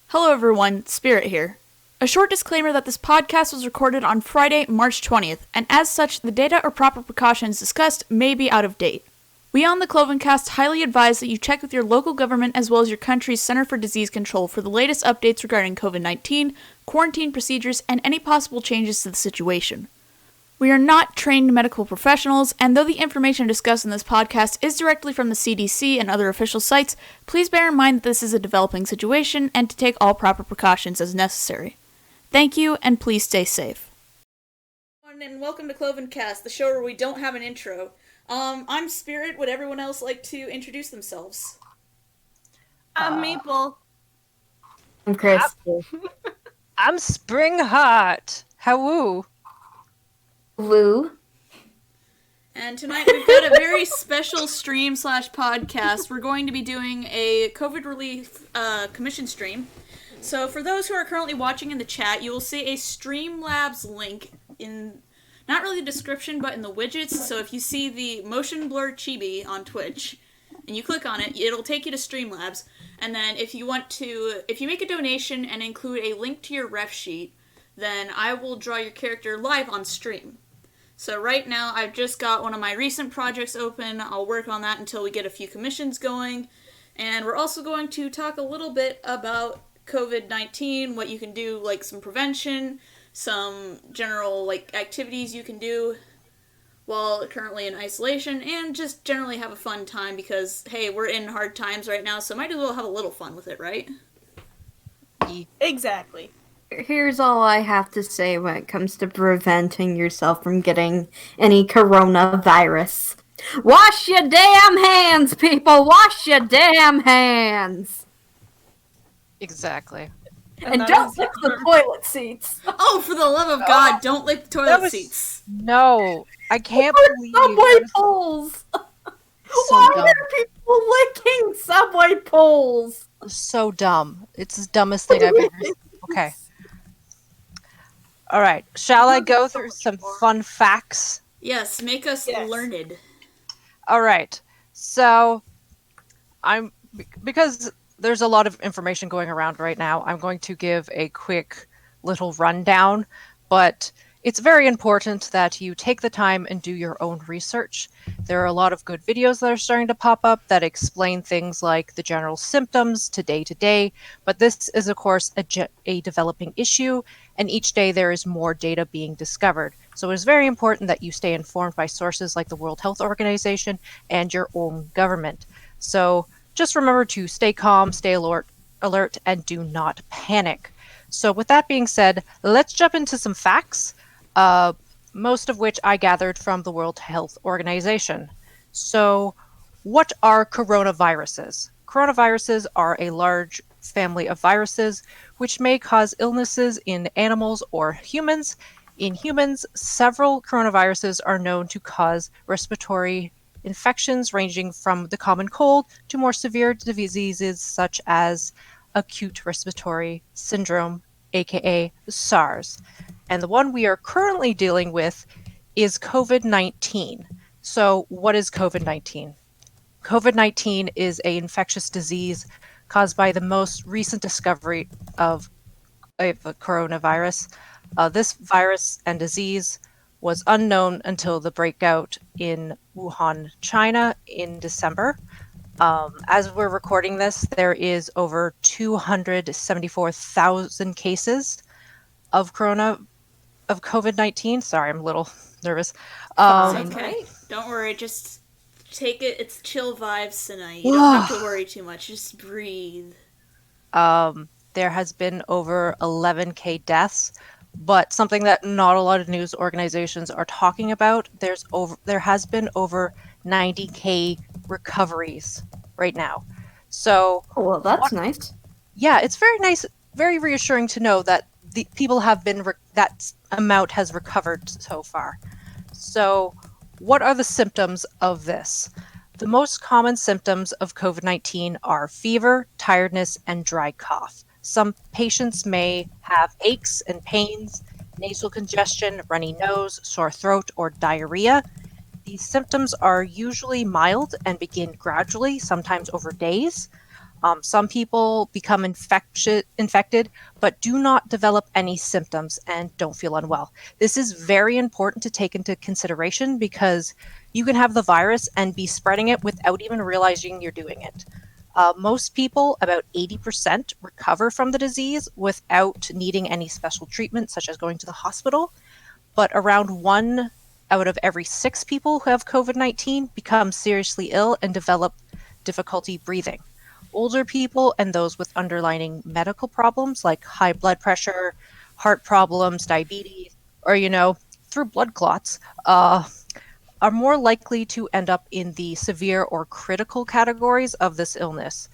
Hello everyone, Spirit here. A short disclaimer that this podcast was recorded on Friday, March 20th, and as such, the data or proper precautions discussed may be out of date. We on the ClovenCast highly advise that you check with your local government as well as your country's Center for Disease Control for the latest updates regarding COVID-19, quarantine procedures, and any possible changes to the situation. We are not trained medical professionals, and though the information discussed in this podcast is directly from the CDC and other official sites, please bear in mind that this is a developing situation and to take all proper precautions as necessary. Thank you, and please stay safe. And welcome to ClovenCast, the show where we don't have an intro. I'm Spirit. Would everyone else like to introduce themselves? I'm Maple. I'm Christy. I'm Spring Hot. How-woo. Woo. And tonight we've got a very special stream/podcast. We're going to be doing a COVID relief commission stream. So for those who are currently watching in the chat, you will see a Streamlabs link in, not really the description, but in the widgets. So if you see the motion blur chibi on Twitch, and you click on it, it'll take you to Streamlabs. And then if you make a donation and include a link to your ref sheet, then I will draw your character live on stream. So right now, I've just got one of my recent projects open. I'll work on that until we get a few commissions going. And we're also going to talk a little bit about COVID-19, what you can do, like some prevention, some general activities you can do while currently in isolation, and just generally have a fun time because, hey, we're in hard times right now, so might as well have a little fun with it, right? Exactly. Here's all I have to say when it comes to preventing yourself from getting any coronavirus. Wash your damn hands, people! Wash your damn hands! Exactly. And don't lick the toilet seats. Oh, for the love of God, don't lick the toilet seats. No, I can't believe Subway poles! Why are people licking subway poles? So dumb. It's the dumbest thing I've ever seen. Okay. All right. Shall I go through some fun facts? Yes, make us learned. All right. So, because there's a lot of information going around right now, I'm going to give a quick little rundown, but it's very important that you take the time and do your own research. There are a lot of good videos that are starting to pop up that explain things like the general symptoms to day, but this is, of course, a developing issue, and each day there is more data being discovered. So it is very important that you stay informed by sources like the World Health Organization and your own government. So just remember to stay calm, stay alert, and do not panic. So with that being said, let's jump into some facts. Most of which I gathered from the World Health Organization. So, what are coronaviruses? Coronaviruses are a large family of viruses which may cause illnesses in animals or humans. In humans, several coronaviruses are known to cause respiratory infections ranging from the common cold to more severe diseases such as acute respiratory syndrome, aka SARS. And the one we are currently dealing with is COVID-19. So what is COVID-19? COVID-19 is an infectious disease caused by the most recent discovery of a coronavirus. This virus and disease was unknown until the breakout in Wuhan, China in December. As we're recording this, there is over 274,000 cases of COVID-19. Sorry, I'm a little nervous. Okay, don't worry. Just take it. It's chill vibes tonight. You don't have to worry too much. Just breathe. There has been over 11,000 deaths, but something that not a lot of news organizations are talking about. There has been over 90,000 recoveries right now. So, well, that's nice. Yeah, it's very nice, very reassuring to know that the people have been that amount has recovered so far. So, what are the symptoms of this? The most common symptoms of COVID-19 are fever, tiredness, and dry cough. Some patients may have aches and pains, nasal congestion, runny nose, sore throat, or diarrhea. These symptoms are usually mild and begin gradually, sometimes over days. Some people become infected, but do not develop any symptoms and don't feel unwell. This is very important to take into consideration because you can have the virus and be spreading it without even realizing you're doing it. Most people, about 80%, recover from the disease without needing any special treatment, such as going to the hospital. But around 1 out of every 6 people who have COVID-19 become seriously ill and develop difficulty breathing. Older people and those with underlying medical problems like high blood pressure, heart problems, diabetes, or, through blood clots, are more likely to end up in the severe or critical categories of this illness.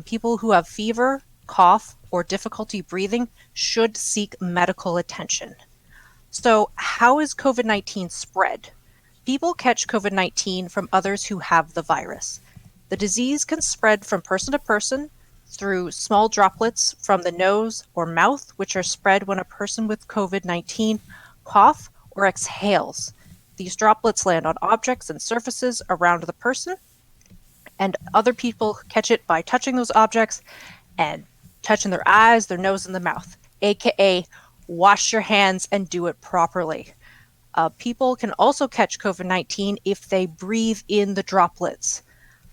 People who have fever, cough, or difficulty breathing should seek medical attention. So, how is COVID-19 spread? People catch COVID-19 from others who have the virus. The disease can spread from person to person through small droplets from the nose or mouth, which are spread when a person with COVID-19 cough or exhales. These droplets land on objects and surfaces around the person, and other people catch it by touching those objects and touching their eyes, their nose, and the mouth, aka wash your hands and do it properly. People can also catch COVID-19 if they breathe in the droplets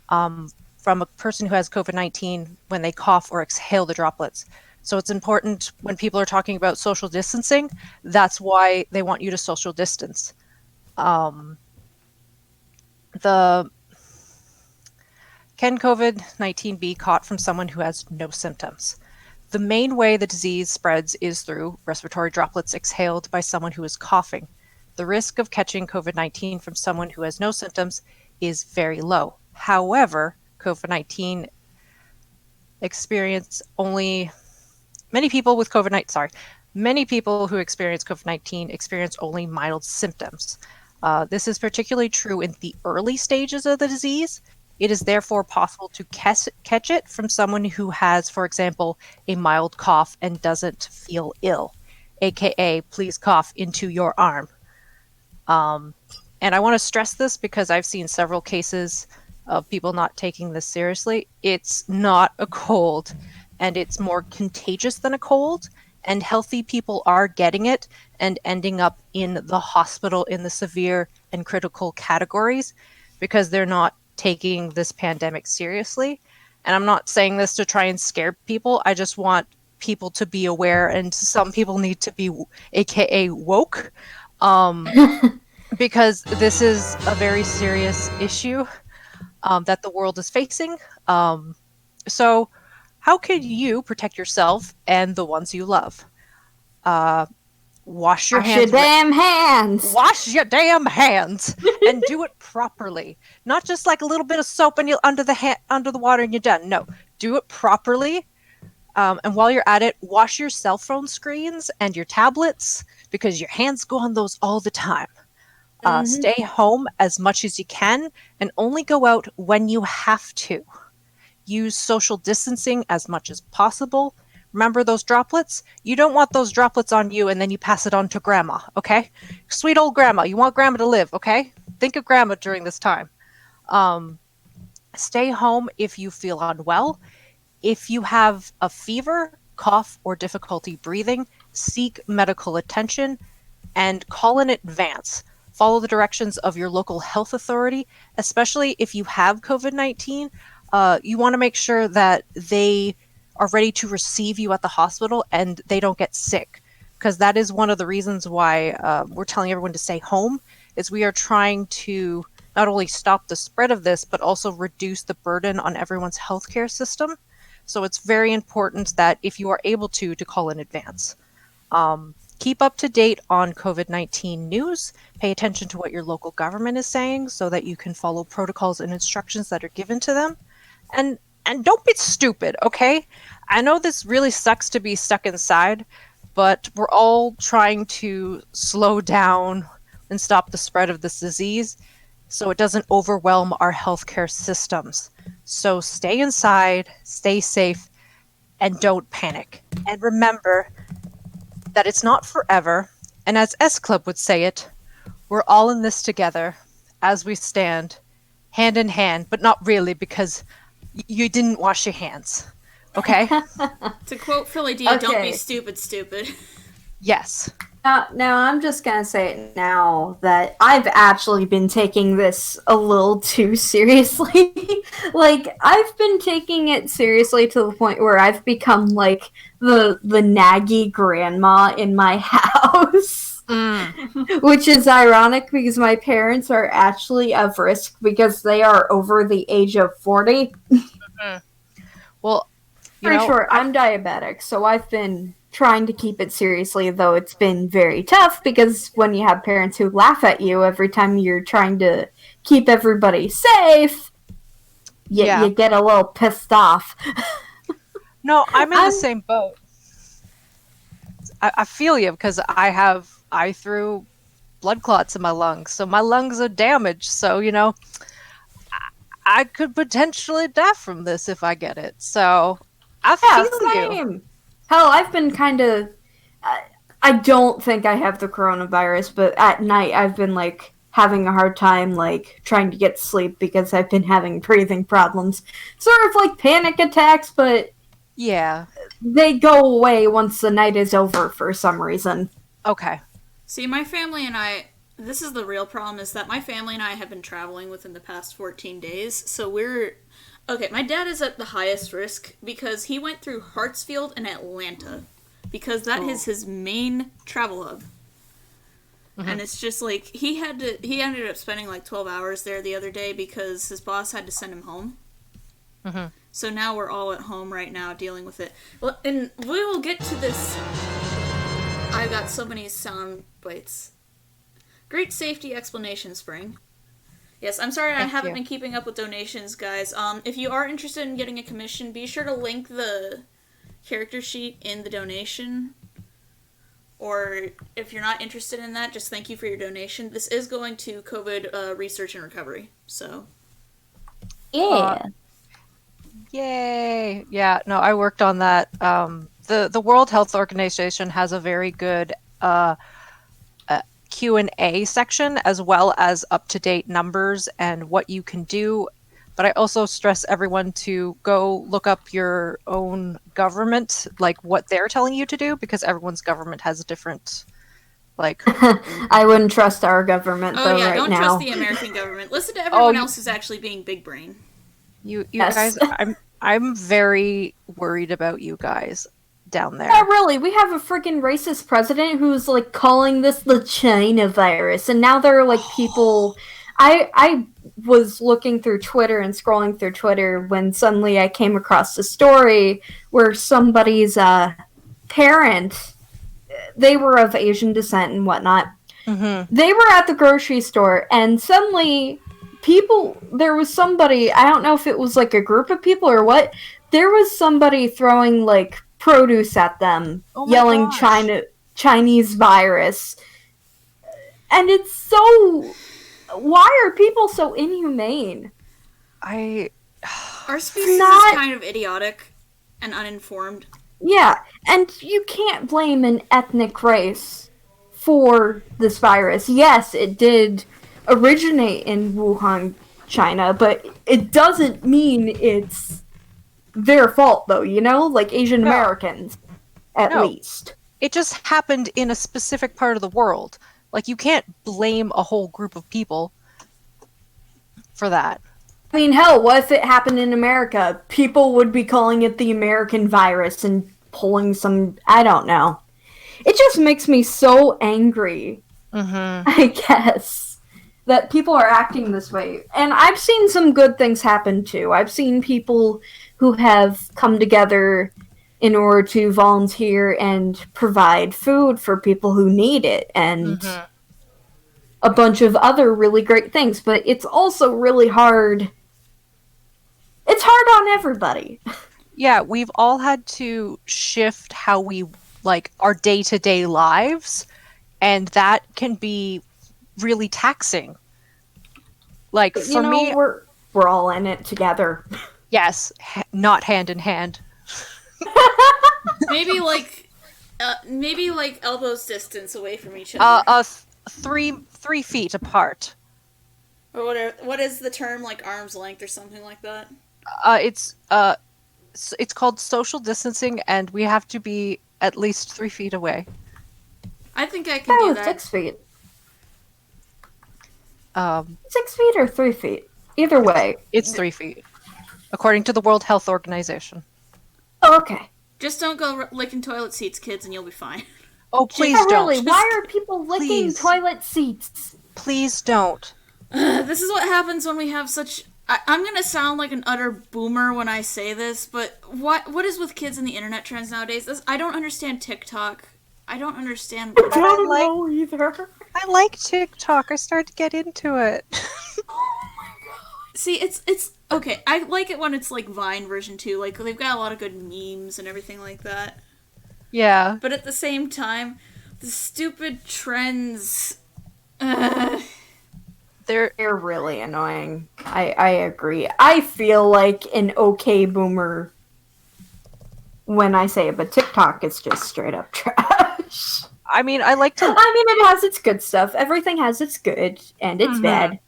from a person who has COVID-19 when they cough or exhale the droplets. So it's important when people are talking about social distancing, that's why they want you to social distance. Can COVID-19 be caught from someone who has no symptoms? The main way the disease spreads is through respiratory droplets exhaled by someone who is coughing. The risk of catching COVID-19 from someone who has no symptoms is very low. However, COVID-19 many people who experience COVID-19 experience only mild symptoms. This is particularly true in the early stages of the disease. It is therefore possible to catch it from someone who has, for example, a mild cough and doesn't feel ill, aka please cough into your arm. And I want to stress this because I've seen several cases of people not taking this seriously. It's not a cold, and it's more contagious than a cold, and healthy people are getting it and ending up in the hospital in the severe and critical categories because they're not taking this pandemic seriously. And I'm not saying this to try and scare people. I just want people to be aware, and some people need to be aka woke, because this is a very serious issue that the world is facing. So how can you protect yourself and the ones you love? Wash your hands. Damn hands. Wash your damn hands and do it properly. Not just like a little bit of soap and you're under the water and you're done. No, do it properly. And while you're at it, wash your cell phone screens and your tablets because your hands go on those all the time. Stay home as much as you can and only go out when you have to. Use social distancing as much as possible. Remember those droplets? You don't want those droplets on you and then you pass it on to grandma, okay? Sweet old grandma. You want grandma to live, okay? Think of grandma during this time. Stay home if you feel unwell. If you have a fever, cough, or difficulty breathing, seek medical attention and call in advance. Follow the directions of your local health authority, especially if you have COVID-19. You want to make sure that they are ready to receive you at the hospital and they don't get sick, because that is one of the reasons why we're telling everyone to stay home, is we are trying to not only stop the spread of this, but also reduce the burden on everyone's healthcare system. So it's very important that if you are able to call in advance. Keep up to date on COVID-19 news. Pay attention to what your local government is saying so that you can follow protocols and instructions that are given to them. And don't be stupid, okay? I know this really sucks to be stuck inside, but we're all trying to slow down and stop the spread of this disease so it doesn't overwhelm our healthcare systems. So stay inside, stay safe, and don't panic. And remember that it's not forever, and as S Club would say it, we're all in this together as we stand, hand in hand, but not really, because You didn't wash your hands. Okay? To quote Philly D, don't be Okay. stupid. Yes. Now, I'm just gonna say it now that I've actually been taking this a little too seriously. Like, I've been taking it seriously to the point where I've become, like, the naggy grandma in my house. Which is ironic because my parents are actually of risk because they are over the age of 40. Well, Pretty sure I'm diabetic, so I've been trying to keep it seriously, though it's been very tough because when you have parents who laugh at you every time you're trying to keep everybody safe, you get a little pissed off. No, I'm in the same boat. I feel you because I threw blood clots in my lungs, so my lungs are damaged. So I could potentially die from this if I get it. So I feel you. Same. Hell, I've been kind of. I don't think I have the coronavirus, but at night I've been like having a hard time like trying to get sleep because I've been having breathing problems. Sort of like panic attacks, but yeah, they go away once the night is over for some reason. Okay. See, my family and I, this is the real problem, is that my family and I have been traveling within the past 14 days, so okay, my dad is at the highest risk because he went through Hartsfield and Atlanta, because that is his main travel hub. Mm-hmm. And it's just like, he ended up spending like 12 hours there the other day because his boss had to send him home. Mm-hmm. So now we're all at home right now dealing with it. Well, and we will get to this. I got so many sound bites. Great safety explanation, Spring. Yes, I'm sorry I haven't been keeping up with donations, guys. If you are interested in getting a commission, be sure to link the character sheet in the donation. Or if you're not interested in that, just thank you for your donation. This is going to COVID research and recovery, so. Yeah. Yay! Yeah, no, I worked on that. The World Health Organization has a very good Q&A section, as well as up-to-date numbers and what you can do. But I also stress everyone to go look up your own government, like what they're telling you to do, because everyone's government has a different, like... I wouldn't trust our government, though, right now. Don't trust the American government. Listen to everyone else who's actually being big brain. You guys, I'm very worried about you guys down there. Yeah, really. We have a freaking racist president who's like calling this the China virus, and now there are like people. I was looking through Twitter and scrolling through Twitter when suddenly I came across a story where somebody's parent, they were of Asian descent and whatnot. Mm-hmm. They were at the grocery store, and suddenly there was somebody, I don't know if it was like a group of people or what, there was somebody throwing like produce at them, yelling Chinese virus. And it's so, why are people so inhumane? Our species is kind of idiotic and uninformed. Yeah, and you can't blame an ethnic race for this virus. Yes, it did originate in Wuhan, China, but it doesn't mean it's their fault, though, like Asian Americans, at least. It just happened in a specific part of the world. Like, you can't blame a whole group of people for that. I mean, hell, what if it happened in America? People would be calling it the American virus and pulling some, I don't know. It just makes me so angry, I guess, that people are acting this way. And I've seen some good things happen, too. I've seen people who have come together in order to volunteer and provide food for people who need it, and a bunch of other really great things. But it's also really hard. It's hard on everybody. Yeah, we've all had to shift how we, like, our day-to-day lives, and that can be really taxing. Like, for me... We're all in it together. Yes, not hand in hand. Maybe like elbows distance away from each other. 3 feet apart. Or whatever. What is the term, like arm's length or something like that? It's called social distancing, and we have to be at least 3 feet away. I think I can do that. 6 feet. Um, 6 feet or 3 feet? Either way. it's 3 feet, according to the World Health Organization. Oh, okay. Just don't go licking toilet seats, kids, and you'll be fine. Oh, please Yeah, don't. really, why are people licking Please. toilet seats? Please don't. This is what happens when we have such... I'm gonna sound like an utter boomer when I say this, but what is with kids and the internet trends nowadays? I don't understand TikTok. I don't understand... I don't know either. I like TikTok. I started to get into it. See, it's okay. I like it when it's like Vine version 2. Like, they've got a lot of good memes and everything like that. Yeah. But at the same time, the stupid trends... They're really annoying. I agree. I feel like an okay boomer when I say it, but TikTok is just straight up trash. I mean, I like to... I mean, it has its good stuff. Everything has its good and its bad.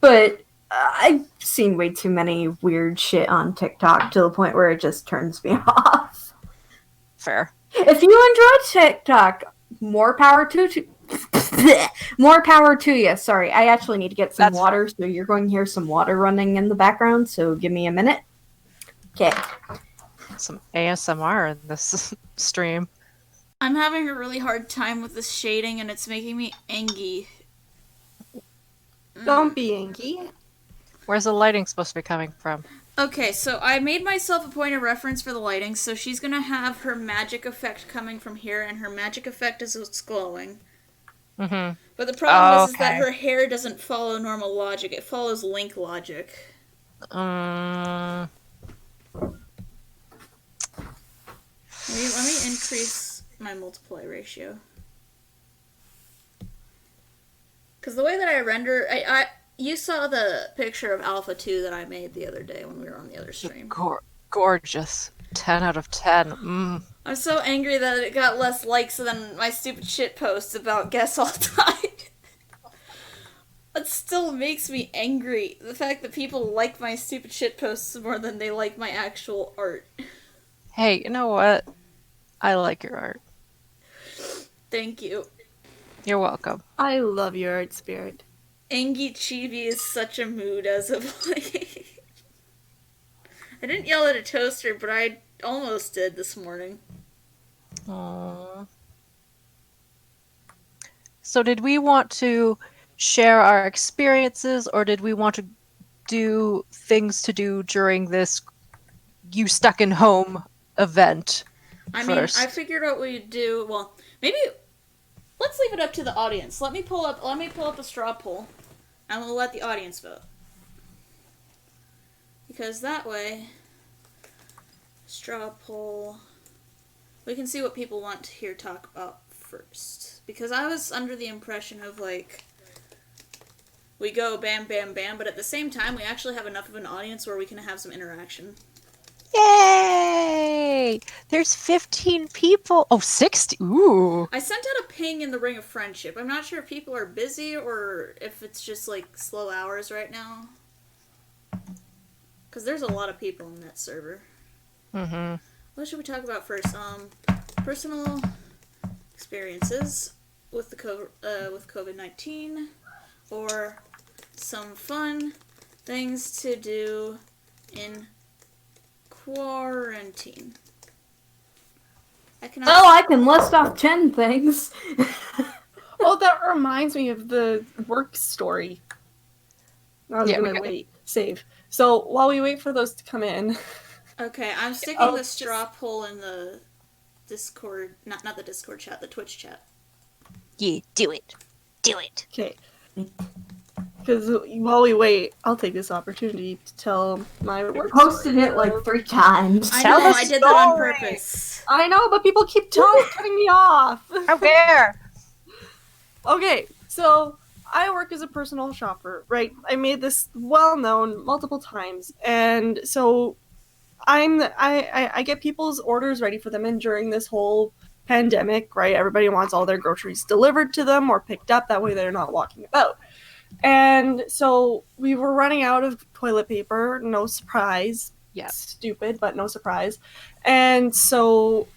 But I've seen way too many weird shit on TikTok to the point where it just turns me off. Fair. If you enjoy TikTok, more power to more power to you. Sorry, I actually need to get some water, so you're going to hear some water running in the background, so give me a minute. Okay. Some ASMR in this stream. I'm having a really hard time with this shading, and it's making me angry. Don't be angry. Where's the lighting supposed to be coming from? Okay, so I made myself a point of reference for the lighting, so she's gonna have her magic effect coming from here, and her magic effect is what's glowing. Mm-hmm. But the problem is that her hair doesn't follow normal logic, it follows link logic. Mm. Let me increase my multiply ratio. Because the way that I render... you saw the picture of Alpha 2 that I made the other day when we were on the other stream. Gorgeous. 10 out of 10. Mm. I'm so angry that it got less likes than my stupid shit posts about Guess All Died. That still makes me angry. The fact that people like my stupid shit posts more than they like my actual art. Hey, you know what? I like your art. Thank you. You're welcome. I love your art, Spirit. Angie Chibi is such a mood as of late. I didn't yell at a toaster, but I almost did this morning. Aww. So did we want to share our experiences, or did we want to do things to do during this you stuck in home event first? I figured out what we'd do. Well, maybe let's leave it up to the audience. Let me pull up a straw poll, and we'll let the audience vote. Because that way, straw poll, we can see what people want to hear talk about first. Because I was under the impression of, like, we go bam, bam, bam, but at the same time, we actually have enough of an audience where we can have some interaction. Yay! There's 15 people. Oh, 60. Ooh. I sent out a ping in the Ring of Friendship. I'm not sure if people are busy or if it's just, like, slow hours right now. Because there's a lot of people in that server. Mm-hmm. What should we talk about first? Personal experiences with with COVID-19, or some fun things to do in quarantine. I can list off 10 things. Oh, that reminds me of the work story. I was gonna wait. Save. So while we wait for those to come in. Okay, I'm sticking the straw poll in the Discord, not the Discord chat, the Twitch chat. Yeah, do it. Do it. Okay. Because while we wait, I'll take this opportunity to tell my work Posted story. it like 3 times. I know, I did that on purpose. I know, but people keep cutting me off. How dare! Okay, so I work as a personal shopper, right? I made this well known multiple times, and so I get people's orders ready for them, and during this whole pandemic, right, everybody wants all their groceries delivered to them or picked up, that way they're not walking about. And so we were running out of toilet paper, no surprise, Yeah. stupid, but no surprise. And so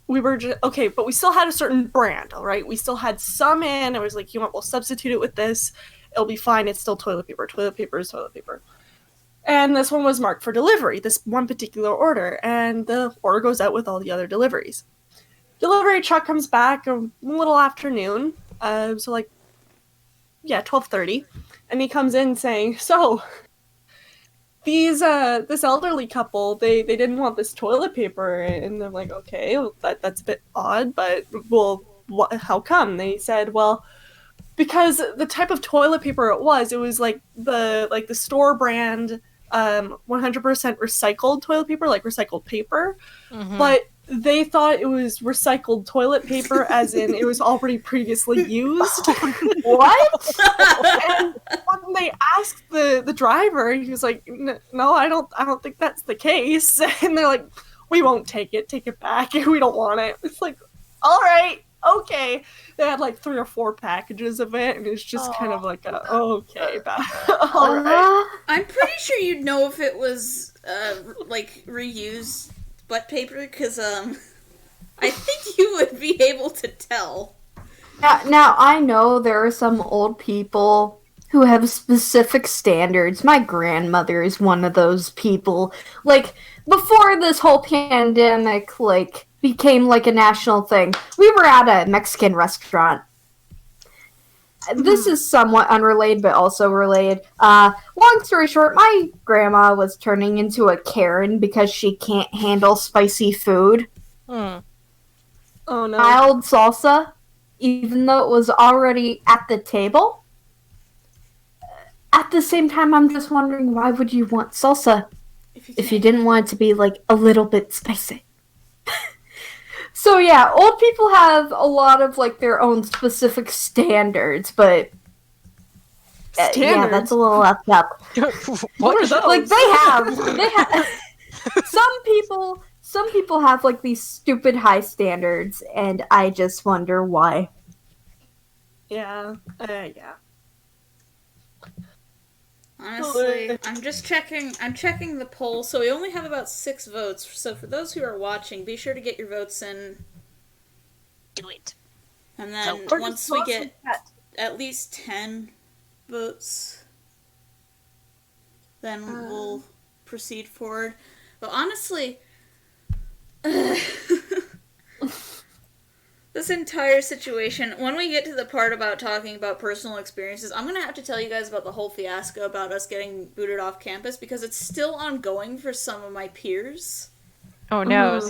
we were just, okay, but we still had a certain brand, all right? We still had some in. I was like, you know what, we'll substitute it with this. It'll be fine. It's still toilet paper. Toilet paper is toilet paper. And this one was marked for delivery, this one particular order. And the order goes out with all the other deliveries. Delivery truck comes back a little afternoon. So like, yeah, 12:30. And he comes in saying, so this elderly couple, they didn't want this toilet paper, and I'm like, okay, well, that's a bit odd, but well, how come? They said, well, because the type of toilet paper it was like the store brand 100% recycled toilet paper, like recycled paper, but they thought it was recycled toilet paper, as in it was already previously used. What? And when they asked the driver, he was like, "No, I don't think that's the case." And they're like, "We won't take it back. We don't want it." It's like, all right, okay. They had like 3 or 4 packages of it, and it's just kind of like, okay, all right. I'm pretty sure you'd know if it was like reused butt paper, because I think you would be able to tell. Now, I know there are some old people who have specific standards. My grandmother is one of those people. Like, before this whole pandemic, like, became, like, a national thing, we were at a Mexican restaurant. This is somewhat unrelated, but also related. Long story short, my grandma was turning into a Karen because she can't handle spicy food. Oh, no. Mild salsa, even though it was already at the table. At the same time, I'm just wondering, why would you want salsa if you didn't want it to be, like, a little bit spicy? So yeah, old people have a lot of, like, their own specific standards, but yeah, that's a little left up. What are those? Like, they have some people have, like, these stupid high standards, and I just wonder why. Yeah, yeah. Honestly, I'm checking the poll, so we only have about 6 votes. So for those who are watching, be sure to get your votes in. Do it. And then So, once we get at least 10 votes, then we'll proceed forward. But honestly, this entire situation, when we get to the part about talking about personal experiences, I'm going to have to tell you guys about the whole fiasco about us getting booted off campus, because it's still ongoing for some of my peers. Oh no.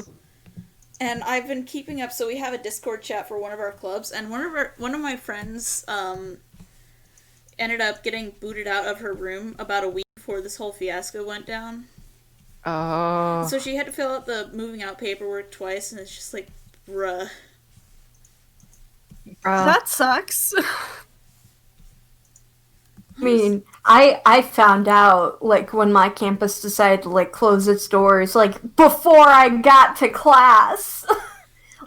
And I've been keeping up, so we have a Discord chat for one of our clubs, and one of my friends ended up getting booted out of her room about a week before this whole fiasco went down. Oh. So she had to fill out the moving out paperwork twice, and it's just like, bruh. That sucks. I mean, I found out, like, when my campus decided to, like, close its doors, like, before I got to class.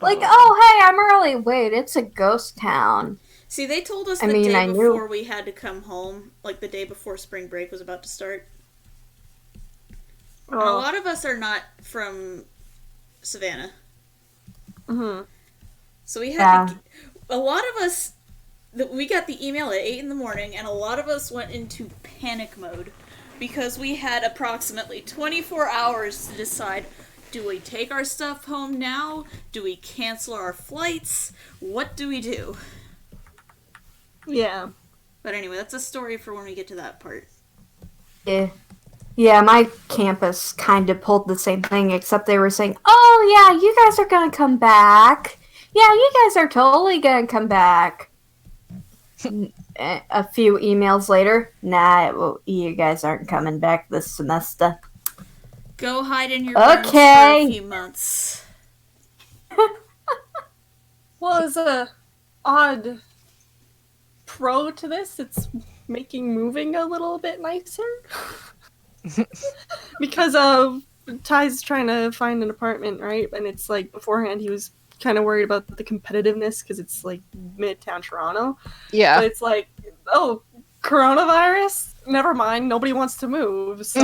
Like, oh, hey, I'm early. Wait, it's a ghost town. See, they told us the day before we had to come home, like the day before spring break was about to start. And a lot of us are not from Savannah. Mm-hmm. So we had a lot of us, we got the email at 8 in the morning, and a lot of us went into panic mode because we had approximately 24 hours to decide, do we take our stuff home now? Do we cancel our flights? What do we do? Yeah. But anyway, that's a story for when we get to that part. Yeah, my campus kind of pulled the same thing, except they were saying, oh yeah, you guys are gonna come back. Yeah, you guys are totally gonna come back. A few emails later, nah, well, you guys aren't coming back this semester. Go hide in your rooms for a few months. Well, as a odd pro to this, it's making moving a little bit nicer. Because of Ty's trying to find an apartment, right? And it's like, beforehand he was kind of worried about the competitiveness because it's like Midtown Toronto. Yeah. But it's like, oh, coronavirus? Never mind, nobody wants to move, so...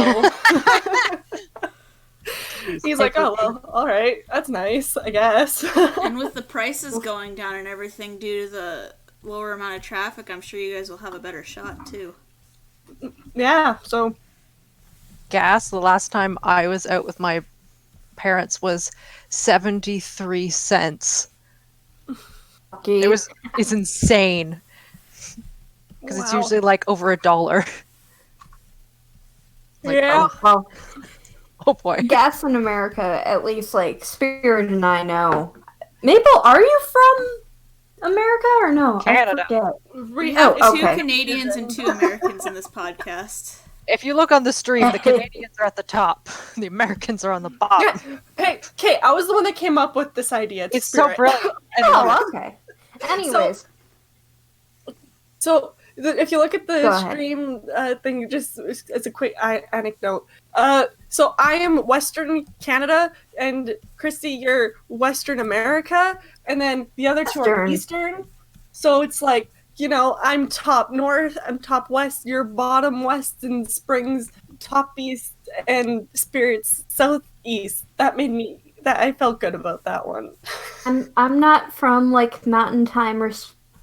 He's like, oh, well, alright, that's nice, I guess. And with the prices going down and everything due to the lower amount of traffic, I'm sure you guys will have a better shot, too. Yeah, so... Gas, the last time I was out with my parents was 73 cents. It's insane. Because it's usually like over $1. Like, yeah. Well, oh boy. gas in America, at least like Spirit and I know. Maple, are you from America or no? Canada. I forget. We have Oh, two okay. Canadians and 2 Americans in this podcast. If you look on the stream, the Canadians are at the top. The Americans are on the bottom. Hey, Kate, I was the one that came up with this idea. It's Spirit. so brilliant. Oh, okay. Anyways. So if you look at Go the ahead. stream thing, just as a quick anecdote. So I am Western Canada, and Christy, you're Western America, and then the other two are Western. Eastern. So it's like, you know, I'm top north, I'm top west, you're bottom west, and Springs top east, and Spirits southeast. That I felt good about that one. I'm not from like Mountain Time or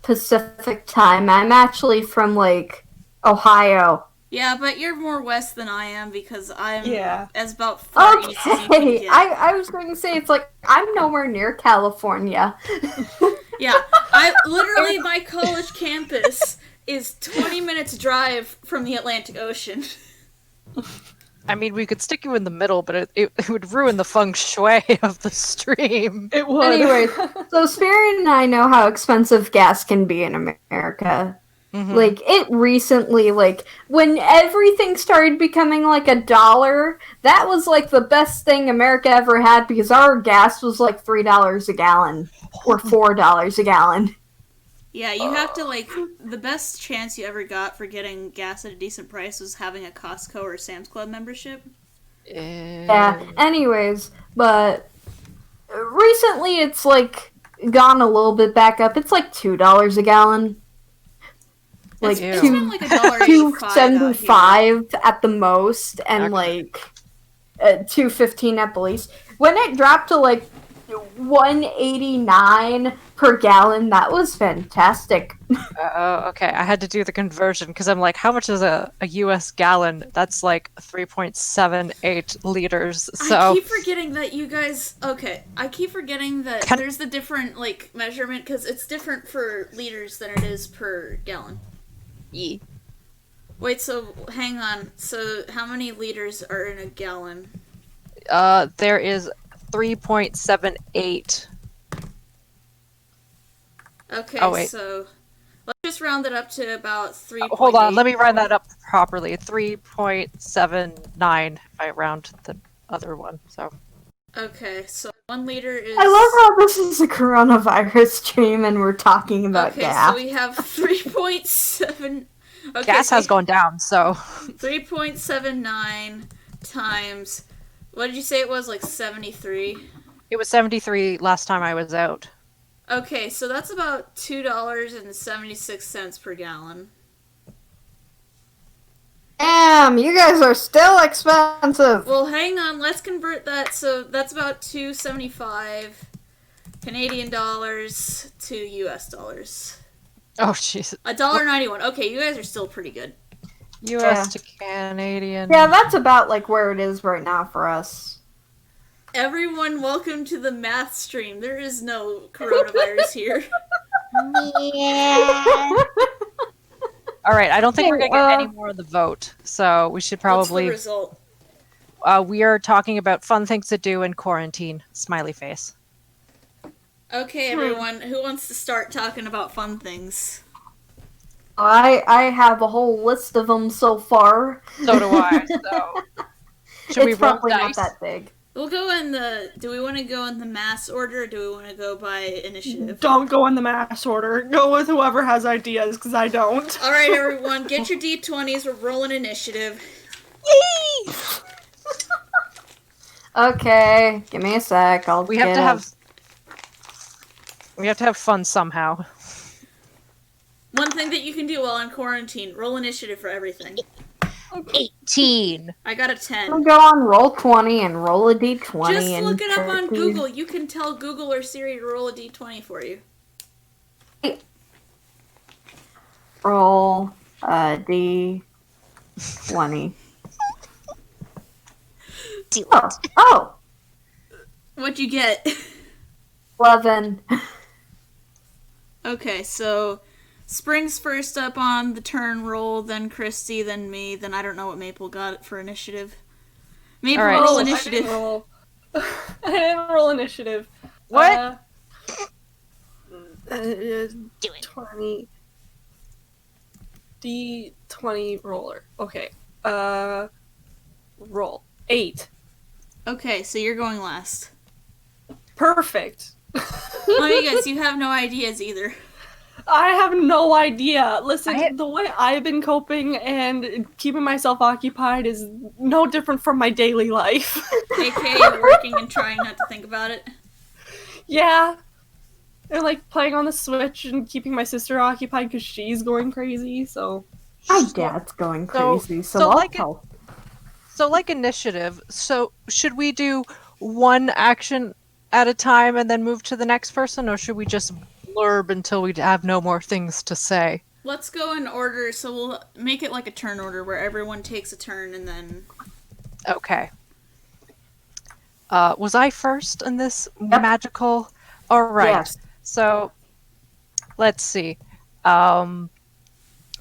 Pacific Time. I'm actually from like Ohio. Yeah, but you're more west than I am because I'm Yeah. as about far east as you can Okay, get. I was going to say it's like I'm nowhere near California. Yeah, literally my college campus is 20 minutes drive from the Atlantic Ocean. I mean, we could stick you in the middle, but it would ruin the feng shui of the stream. It would. Anyways, so Spirit and I know how expensive gas can be in America. Mhm. Like, it recently, like, when everything started becoming like $1, that was like the best thing America ever had because our gas was like $3 a gallon or $4 a gallon. Yeah, you have to, like, the best chance you ever got for getting gas at a decent price was having a Costco or Sam's Club membership. Yeah, anyways, but recently it's like gone a little bit back up. It's like $2 a gallon. Like It's Ew. been like $1.85 $2.75 at the most, and Okay. like $2.15 at the least. When it dropped to like $1.89 per gallon, that was fantastic. Oh, okay. I had to do the conversion because I'm like, how much is a US gallon? That's like 3.78 liters. I So keep forgetting that you guys... Okay, I keep forgetting that there's the different, like, measurement, because it's different for liters than it is per gallon. Ye. Wait, so, hang on. So, how many liters are in a gallon? There is 3.78. Okay, Oh, wait. so... Let's just round it up to about 3. Hold on, let me round that up properly. 3.79 if I round the other one. So Okay, so 1 liter is... I love how this is a coronavirus stream and we're talking about Okay, gas. so we have 3.7... Okay, gas so has gone down, so 3.79 times... What did you say it was, like 73? it was 73 last time I was out. Okay, so that's about $2.76 per gallon. Damn, you guys are still expensive. Well, hang on, let's convert that. So that's about $2.75 Canadian dollars to US dollars. Oh jeez. $1.91. Okay, you guys are still pretty good. US to Canadian. Yeah, that's about like where it is right now for us. Everyone, welcome to the math stream. There is no coronavirus here. All right, I don't think we're gonna get any more of the vote, so we should What's the probably. result? We are talking about fun things to do in quarantine. Smiley face. Okay, everyone, who wants to start talking about fun things? I have a whole list of them so far. So do I. So should we It's roll probably dice? not that big. We'll go in the... Do we want to go in the mass order, or do we want to go by initiative? Don't go in the mass order. Go with whoever has ideas, because I don't. Alright, everyone, get your D20s. We're rolling initiative. Okay, give me a sec. I'll We have get to it. have fun somehow. One thing that you can do while in quarantine, roll initiative for everything. 18. I got a I'm 10. gonna go on Roll20 and roll a d20. Just and look it up on turkey. Google. You can tell Google or Siri to roll a d20 for you. Roll a d20. Do it. Oh, What'd you get? 11. Okay, so Spring's first up on the turn roll, then Christy, then me, then I don't know what Maple got for initiative. Maple, All right, roll so- initiative. I didn't roll initiative. What? Do it. 20. D20 roller. Okay. Roll. 8. Okay, so you're going last. Perfect. Let me guess, you have no ideas either. I have no idea. Listen, I- the way I've been coping and keeping myself occupied is no different from my daily life. AKA working and trying not to think about it. Yeah. And like playing on the Switch and keeping my sister occupied because she's going crazy, so. My dad's going So- crazy, so, so I'll like it- help. So, like initiative, so should we do one action at a time and then move to the next person, or should we just blurb until we have no more things to say? Let's go in order, so we'll make it like a turn order where everyone takes a turn and then... Okay. Was I first in this magical? All right. Yes. So, let's see.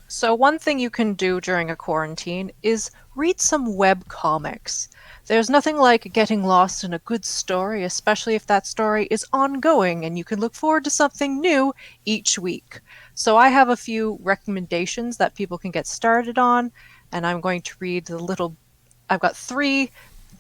So one thing you can do during a quarantine is read some web comics. There's nothing like getting lost in a good story, especially if that story is ongoing and you can look forward to something new each week. So I have a few recommendations that people can get started on, and I'm going to read I've got 3,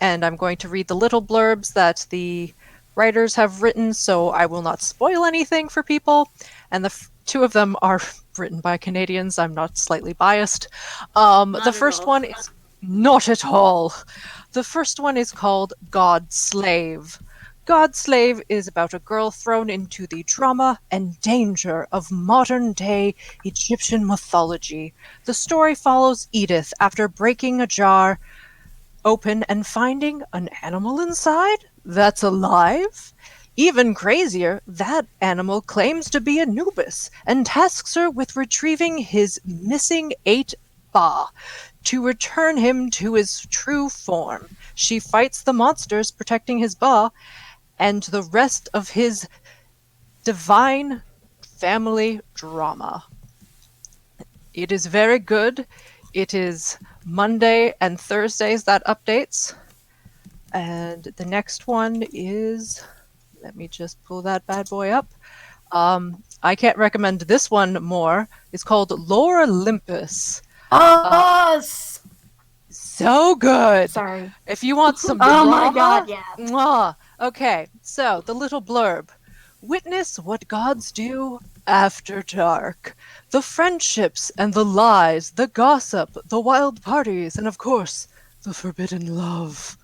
and I'm going to read the little blurbs that the writers have written, so I will not spoil anything for people. And the 2 of them are written by Canadians. I'm not slightly biased. The at first all. one is not at all. The first one is called God Slave. God Slave is about a girl thrown into the drama and danger of modern day Egyptian mythology. The story follows Edith after breaking a jar open and finding an animal inside that's alive. Even crazier, that animal claims to be Anubis and tasks her with retrieving his missing 8 Ba to return him to his true form. She fights the monsters protecting his Ba and the rest of his divine family drama. It is very good. It is Monday and Thursdays that updates. And the next one is, let me just pull that bad boy up. I can't recommend this one more. It's called Lore Olympus. Us! So good. Sorry. If you want some Oh drama, my god, yeah. mwah. Okay, so the little blurb. Witness what gods do after dark. The friendships and the lies, the gossip, the wild parties, and of course, the forbidden love.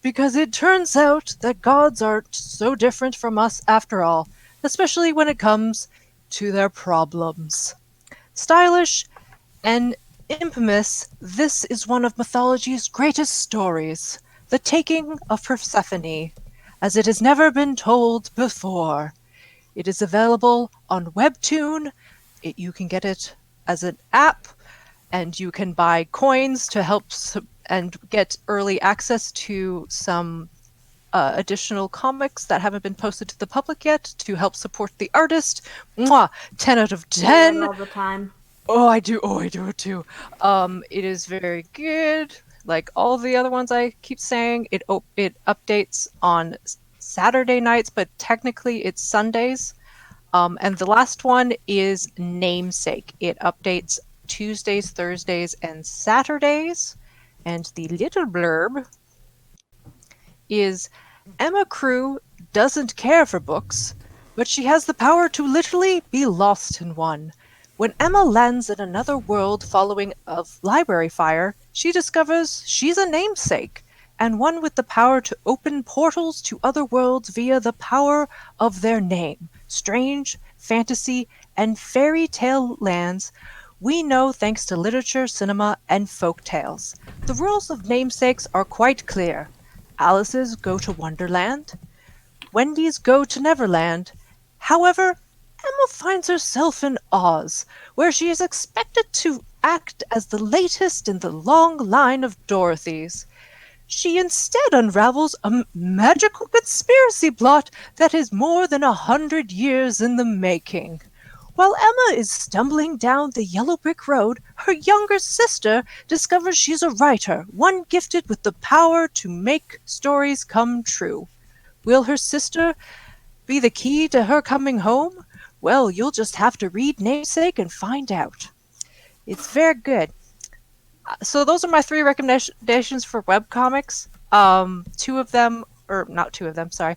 Because it turns out that gods aren't so different from us after all, especially when it comes to their problems. Stylish and infamous, this is one of mythology's greatest stories, the taking of Persephone, as it has never been told before. It is available on Webtoon. You can get it as an app, and you can buy coins to help and get early access to some additional comics that haven't been posted to the public yet to help support the artist. Mwah! 10 out of 10. All the time. Oh, I do it too. It is very good. Like all the other ones I keep saying, it updates on Saturday nights, but technically it's Sundays. And the last one is Namesake. It updates Tuesdays, Thursdays, and Saturdays. And the little blurb is Emma Crew doesn't care for books, but she has the power to literally be lost in one. When Emma lands in another world following a library fire, she discovers she's a namesake, and one with the power to open portals to other worlds via the power of their name. Strange, fantasy, and fairy tale lands We know thanks to literature, cinema, and folk tales. The rules of namesakes are quite clear. Alice's go to Wonderland. Wendy's go to Neverland. However, Emma finds herself in Oz, where she is expected to act as the latest in the long line of Dorothys. She instead unravels a magical conspiracy plot that is more than 100 years in the making. While Emma is stumbling down the yellow brick road, her younger sister discovers she's a writer, one gifted with the power to make stories come true. Will her sister be the key to her coming home? Well, you'll just have to read Namesake and find out. It's very good. So those are my 3 recommendations for webcomics. 2 of them, or not 2 of them, sorry.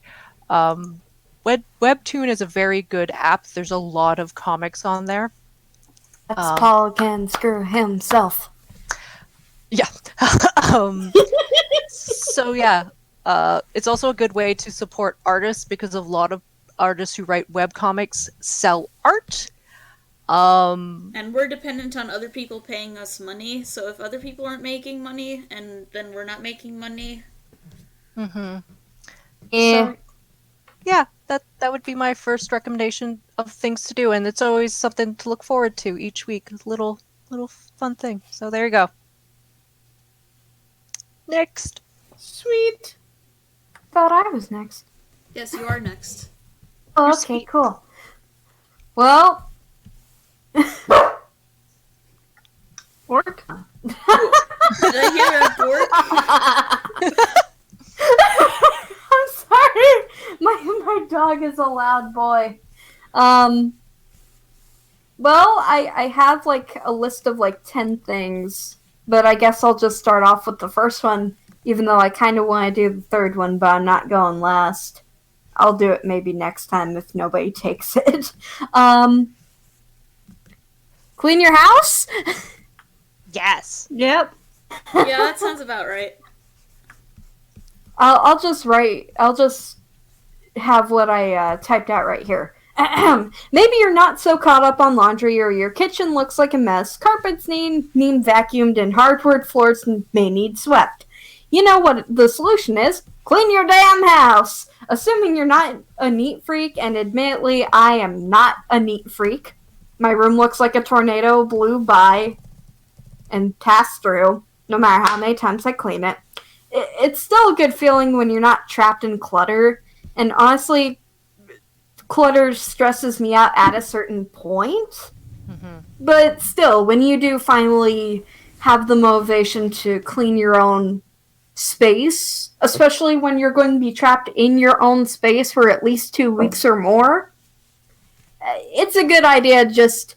Webtoon is a very good app. There's a lot of comics on there. Paul can screw himself. Yeah. So yeah, it's also a good way to support artists because a lot of artists who write webcomics sell art. And we're dependent on other people paying us money, so if other people aren't making money, and then we're not making money. Yeah. So, yeah, that would be my first recommendation of things to do, and it's always something to look forward to each week. A little fun thing. So there you go. Next. Sweet. Thought I was next. Yes, you are next. Oh, You're okay, sweet. cool. Well, Work? Did I hear a bork? I'm sorry. My dog is a loud boy. Well, I have like a list of like 10 things, but I guess I'll just start off with the first one, even though I kind of want to do the third one, but I'm not going last. I'll do it maybe next time if nobody takes it. Clean your house? Yes. Yep. Yeah, that sounds about right. I'll just have what I typed out right here. Maybe you're not so caught up on laundry, or your kitchen looks like a mess. Carpets need vacuumed, and hardwood floors may need swept. You know what the solution is? Clean your damn house! Assuming you're not a neat freak, and admittedly, I am not a neat freak. My room looks like a tornado blew by and passed through, no matter how many times I clean it. It's still a good feeling when you're not trapped in clutter, and honestly, clutter stresses me out at a certain point. Mm-hmm. But still, when you do finally have the motivation to clean your own space, especially when you're going to be trapped in your own space for at least 2 weeks or more, it's a good idea to just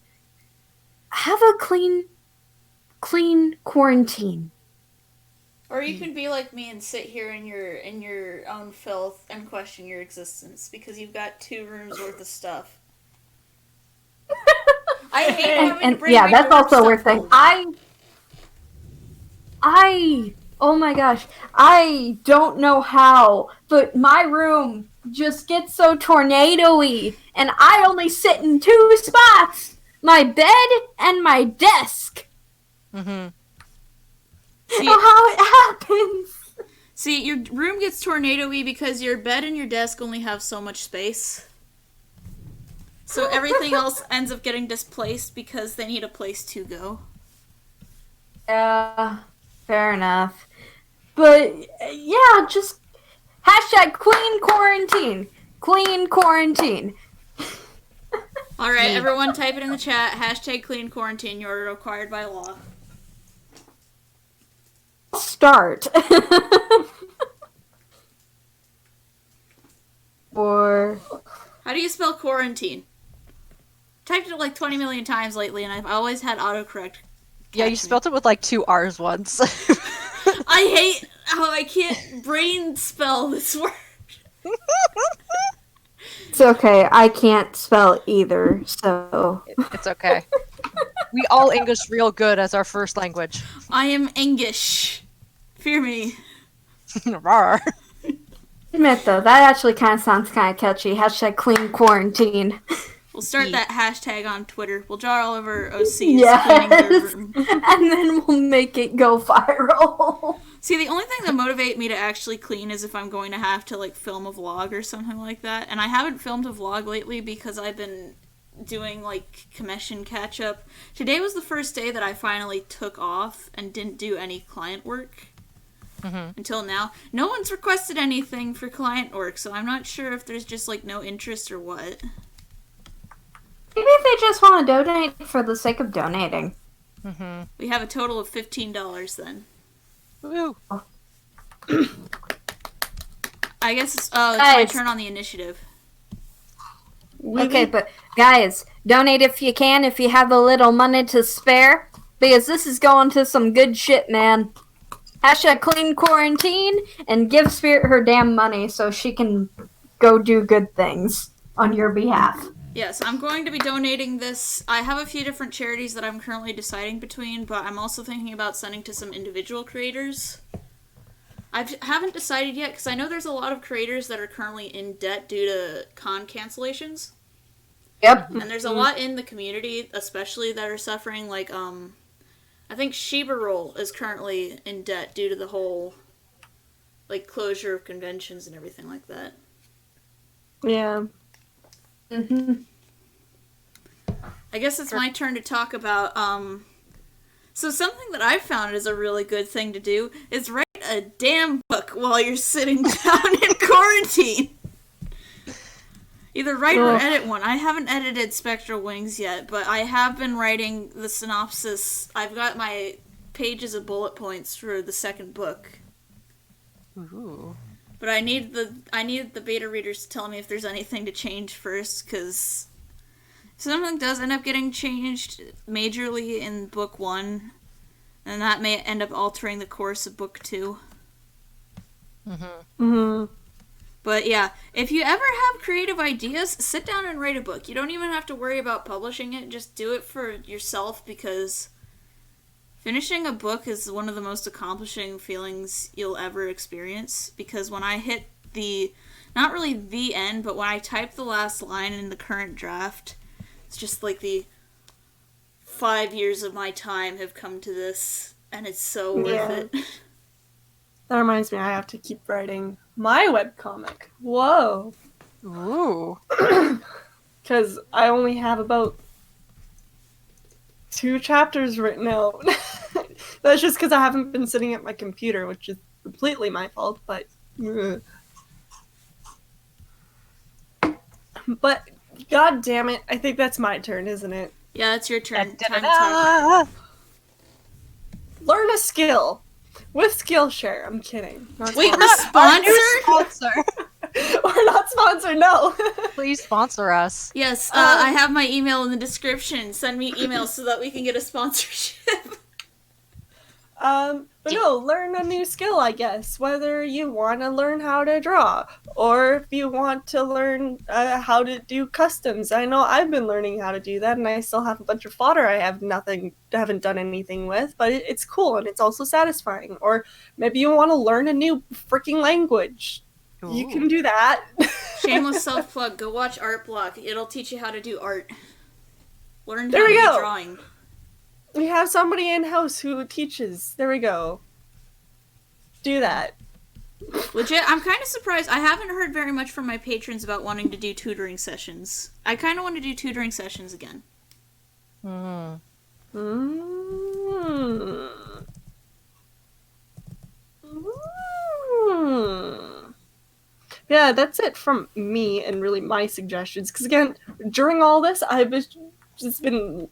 have a clean quarantine. Or you can be like me and sit here in your own filth and question your existence because you've got 2 rooms worth of stuff. I hate having to bring yeah, my that's work also a stuff weird thing. home. Oh my gosh, I don't know how, but my room just gets so tornado-y, and I only sit in 2 spots: my bed and my desk. Mm-hmm. See, How it happens. see, your room gets tornado-y because your bed and your desk only have so much space. So everything else ends up getting displaced because they need a place to go. Fair enough. But, yeah, just hashtag clean quarantine. Clean quarantine. Alright, everyone type it in the chat. Hashtag clean quarantine. You're required by law. Start. Or... How do you spell quarantine? Typed it like 20 million times lately, and I've always had autocorrect. Yeah, you catch me. spelt it with like 2 R's once. I hate how I can't brain spell this word. It's okay, I can't spell either, so... It's okay. We all English real good as our first language. I am English. Fear me. Rawr. Admit though, that actually kind of sounds kind of catchy. Hashtag clean quarantine. We'll start that hashtag on Twitter. We'll draw all of our OCs cleaning their Yes. room. And then we'll make it go viral. See, the only thing that motivates me to actually clean is if I'm going to have to, like, film a vlog or something like that. And I haven't filmed a vlog lately because I've been doing, like, commission catch-up. Today was the first day that I finally took off and didn't do any client work. Until now. No one's requested anything for client work, so I'm not sure if there's just, like, no interest or what. Maybe they just want to donate for the sake of donating. We have a total of $15 then. Woo. I guess it's my turn on the initiative. Okay, but guys, donate if you can, if you have a little money to spare, because this is going to some good shit, man. Hashtag clean quarantine and give Spirit her damn money so she can go do good things on your behalf. Yes, I'm going to be donating this. I have a few different charities that I'm currently deciding between, but I'm also thinking about sending to some individual creators. I haven't decided yet, because I know there's a lot of creators that are currently in debt due to con cancellations. Yep. And there's a lot in the community, especially that are suffering, like, I think Shiba Roll is currently in debt due to the whole, like, closure of conventions and everything like that. Yeah. I guess it's my turn to talk about, so something that I've found is a really good thing to do is write a damn book while you're sitting down in quarantine. Either write or edit one. I haven't edited Spectral Wings yet, but I have been writing the synopsis. I've got my pages of bullet points for the second book. Ooh. But I need the beta readers to tell me if there's anything to change first, because if something does end up getting changed majorly in book 1, then that may end up altering the course of book 2. But yeah, if you ever have creative ideas, sit down and write a book. You don't even have to worry about publishing it. Just do it for yourself, because finishing a book is one of the most accomplishing feelings you'll ever experience. Because when I hit not really the end, but when I type the last line in the current draft, it's just like the 5 years of my time have come to this, and it's so worth it. That reminds me, I have to keep writing my webcomic. Whoa. Ooh. Because I only have about 2 chapters written out. That's just because I haven't been sitting at my computer, which is completely my fault, but... But, god damn it, I think that's my turn, isn't it? Yeah, it's your turn. Time to talk. Learn a skill. With Skillshare. I'm kidding. Not Wait, sponsored. we're sponsored? Sponsor. We're not sponsored, no. Please sponsor us. Yes, I have my email in the description. Send me emails so that we can get a sponsorship. But no, learn a new skill, I guess. Whether you want to learn how to draw, or if you want to learn how to do customs. I know I've been learning how to do that, and I still have a bunch of fodder I haven't done anything with, but it's cool, and it's also satisfying. Or maybe you want to learn a new freaking language. Ooh. You can do that. Shameless self-plug. Go watch Art Block. It'll teach you how to do art. Learn There how to we do go. drawing. We have somebody in-house who teaches. There we go. Do that. Legit, I'm kind of surprised. I haven't heard very much from my patrons about wanting to do tutoring sessions. I kind of want to do tutoring sessions again. Mm. Yeah, that's it from me and really my suggestions. Because again, during all this, I've just been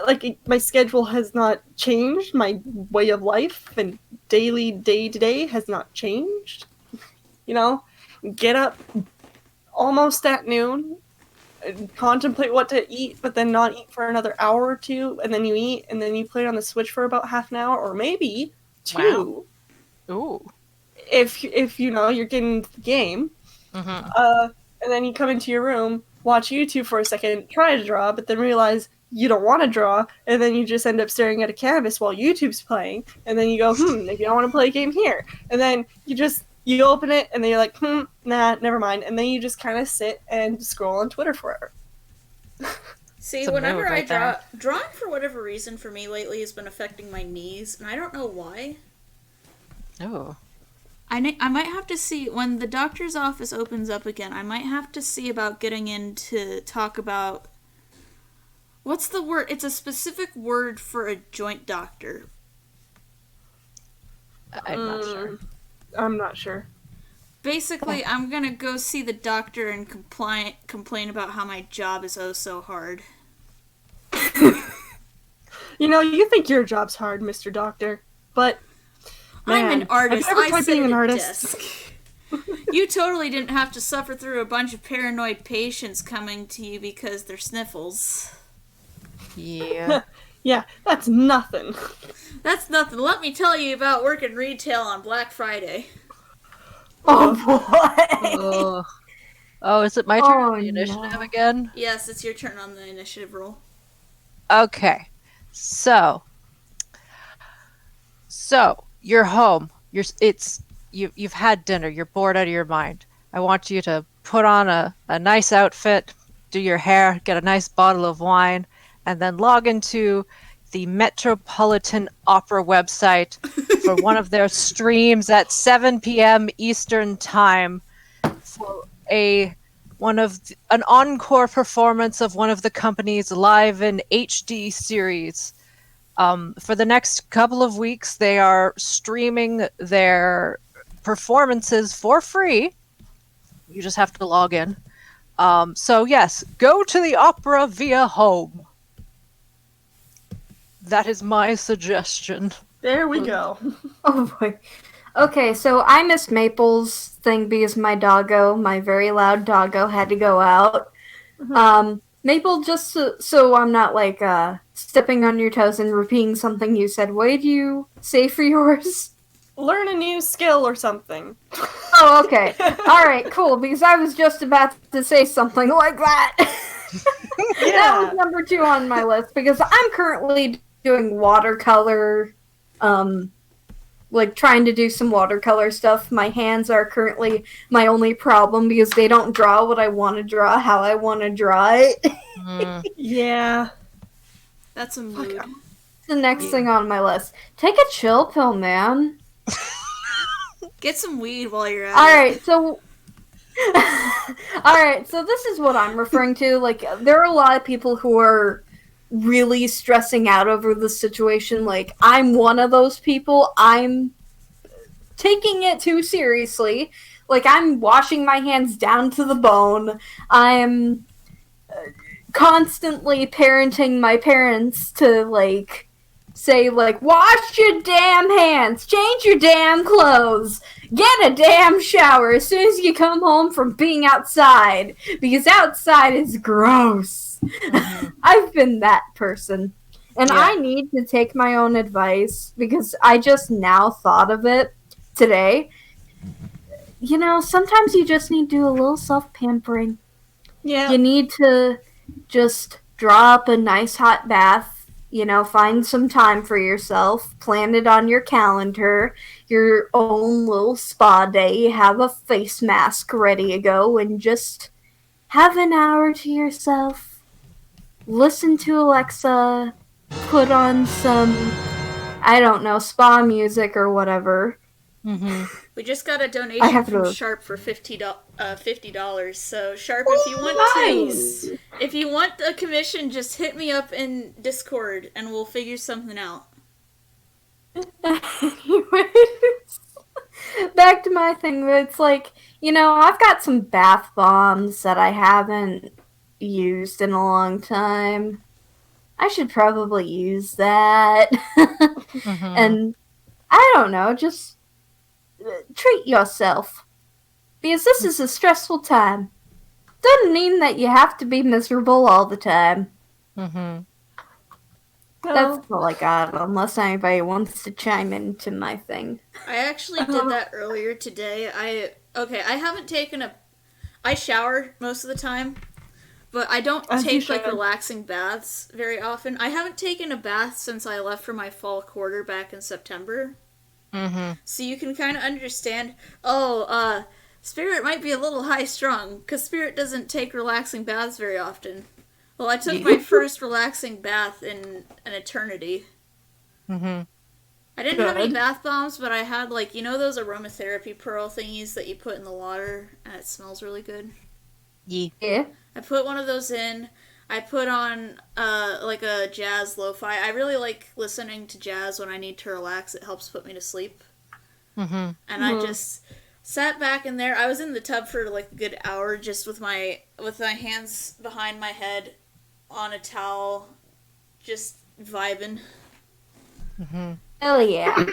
like, my schedule has not changed. My way of life and daily day-to-day has not changed. You know, get up almost at noon, contemplate what to eat, but then not eat for another hour or 2, and then you eat, and then you play on the Switch for about half an hour, or maybe 2. Wow. Ooh. If you know you're getting the game, and then you come into your room, watch YouTube for a second, try to draw, but then realize you don't want to draw, and then you just end up staring at a canvas while YouTube's playing, and then you go, maybe I want to play a game here, and then you open it, and then you're like, nah, never mind, and then you just kind of sit and scroll on Twitter forever. See, Some whenever mood I right there. drawing for whatever reason for me lately has been affecting my knees, and I don't know why. Oh. I might have to see, when the doctor's office opens up again, I might have to see about getting in to talk about, what's the word? It's a specific word for a joint doctor. I'm not sure. I'm not sure. Basically, I'm gonna go see the doctor and complain about how my job is oh so hard. You know, you think your job's hard, Mr. Doctor, but I'm man, an artist. Have you ever I tried sit being at an a artist? desk. You totally didn't have to suffer through a bunch of paranoid patients coming to you because they're sniffles. Yeah. Yeah, that's nothing. That's nothing. Let me tell you about working retail on Black Friday. Oh boy. Oh, is it my turn Oh, on the initiative no. again? Yes, it's your turn on the initiative roll. Okay. So you're home. You've had dinner. You're bored out of your mind. I want you to put on a nice outfit, do your hair, get a nice bottle of wine, and then log into the Metropolitan Opera website for one of their streams at 7 p.m. Eastern Time for an encore performance of one of the company's live in HD series. For the next couple of weeks, they are streaming their performances for free. You just have to log in. So yes, go to the opera via home. That is my suggestion. There we go. Oh boy. Okay, so I missed Maple's thing because my doggo, my very loud doggo, had to go out. Maple, just so I'm not like stepping on your toes and repeating something you said, what did you say for yours? Learn a new skill or something. Oh, okay. Alright, cool, because I was just about to say something like that. That was number 2 on my list, because I'm currently doing watercolor, like trying to do some watercolor stuff. My hands are currently my only problem because they don't draw what I want to draw, how I want to draw it. Yeah. That's a mood. The next thing on my list. Take a chill pill, man. Get some weed while you're at it. Alright, so... Alright, so this is what I'm referring to. Like, there are a lot of people who are really stressing out over the situation. Like, I'm one of those people. I'm taking it too seriously. Like, I'm washing my hands down to the bone. I'm constantly parenting my parents to, like, say, like, wash your damn hands, change your damn clothes, get a damn shower as soon as you come home from being outside, because outside is gross. I've been that person. And Yeah. I need to take my own advice, because I just now thought of it today. You know, sometimes you just need to do a little self-pampering. Yeah. You need to just draw up a nice hot bath, you know, find some time for yourself, plan it on your calendar, your own little spa day, have a face mask ready to go, and just have an hour to yourself. Listen to Alexa, put on some, I don't know, spa music or whatever. We just got a I donation have from to- Sharp for $50. So Sharp, if you want if you want a commission, just hit me up in Discord and we'll figure something out. Anyways, back to my thing. It's like, you know, I've got some bath bombs that I haven't used in a long time. I should probably use that. And I don't know, just treat yourself. Because this is a stressful time. Doesn't mean that you have to be miserable all the time. That's all I got, unless anybody wants to chime into my thing. I actually did that earlier today. I haven't taken I shower most of the time, but I don't As you take like should. relaxing baths very often. I haven't taken a bath since I left for my fall quarter back in September. So you can kind of understand, Spirit might be a little high strung, because Spirit doesn't take relaxing baths very often. Well, I took my first relaxing bath in an eternity. Mm-hmm. I didn't have any Good. bath bombs, but I had, like, you know those aromatherapy pearl thingies that you put in the water and it smells really good? Yeah. I put one of those in. I put on, like a jazz lo-fi. I really like listening to jazz when I need to relax. It helps put me to sleep. Mm-hmm. And I just sat back in there. I was in the tub for, like, a good hour just with my hands behind my head on a towel, just vibing. Mm-hmm. Hell yeah.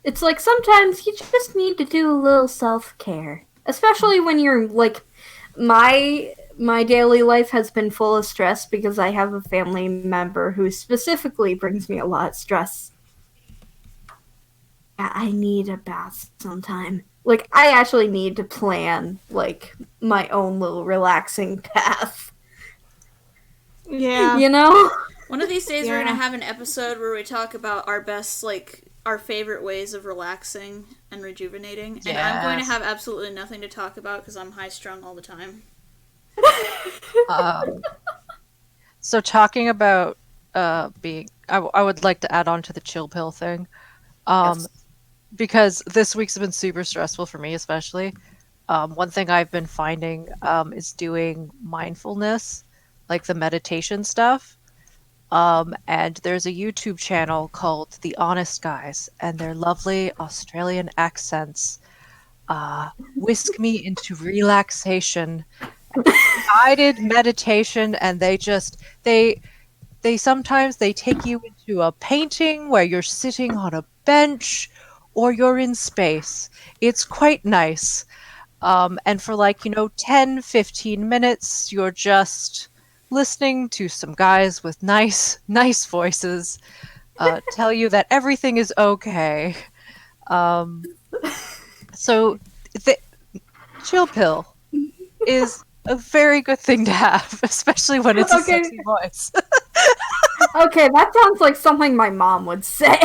It's like sometimes you just need to do a little self-care. Especially when you're like, my daily life has been full of stress because I have a family member who specifically brings me a lot of stress. I need a bath sometime. Like, I actually need to plan, like, my own little relaxing bath. Yeah. You know? One of these days we're Yeah. going to have an episode where we talk about our best, like, our favorite ways of relaxing and rejuvenating. And I'm going to Yes. have absolutely nothing to talk about because I'm high-strung all the time. So talking about being, I would like to add on to the chill pill thing, Yes. because this week's been super stressful for me, especially. One thing I've been finding is doing mindfulness, like the meditation stuff. And there's a YouTube channel called The Honest Guys, and their lovely Australian accents whisk me into relaxation, guided meditation, and they sometimes they take you into a painting where you're sitting on a bench or you're in space. It's quite nice. And for like, 10, 15 minutes, you're just listening to some guys with nice, nice voices tell you that everything is okay. So the chill pill is a very good thing to have, especially when it's a Okay. sexy voice. Okay, that sounds like something my mom would say.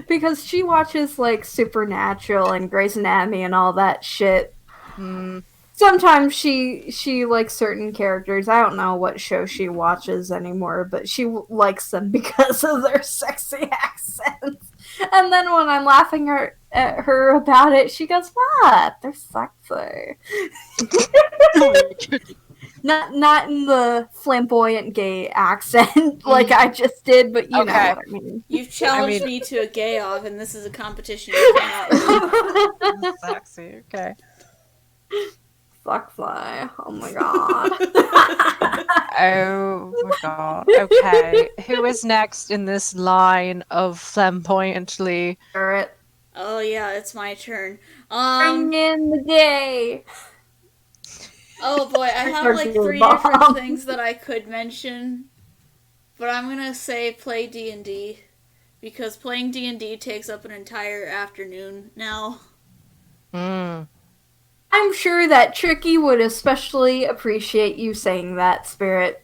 Because she watches, like, Supernatural and Grey's Anatomy and all that shit. Mm, Sometimes she likes certain characters. I don't know what show she watches anymore, but she likes them because of their sexy accents. And then when I'm laughing at her about it, she goes, "What? They're sexy." Not in the flamboyant gay accent like I just did, but you know Okay. what I mean. You've challenged me to a gay-off, and this is a competition you cannot win. Sexy, okay. Fuck fly. Oh my god. Oh my god. Okay. Who is next in this line of flamboyantly? Barrett. Oh yeah, it's my turn. Bring in the gay. Oh boy, I have Or like do a 3 bomb. different things that I could mention, but I'm gonna say play D&D, because playing D&D takes up an entire afternoon now. Mm. I'm sure that Tricky would especially appreciate you saying that, Spirit.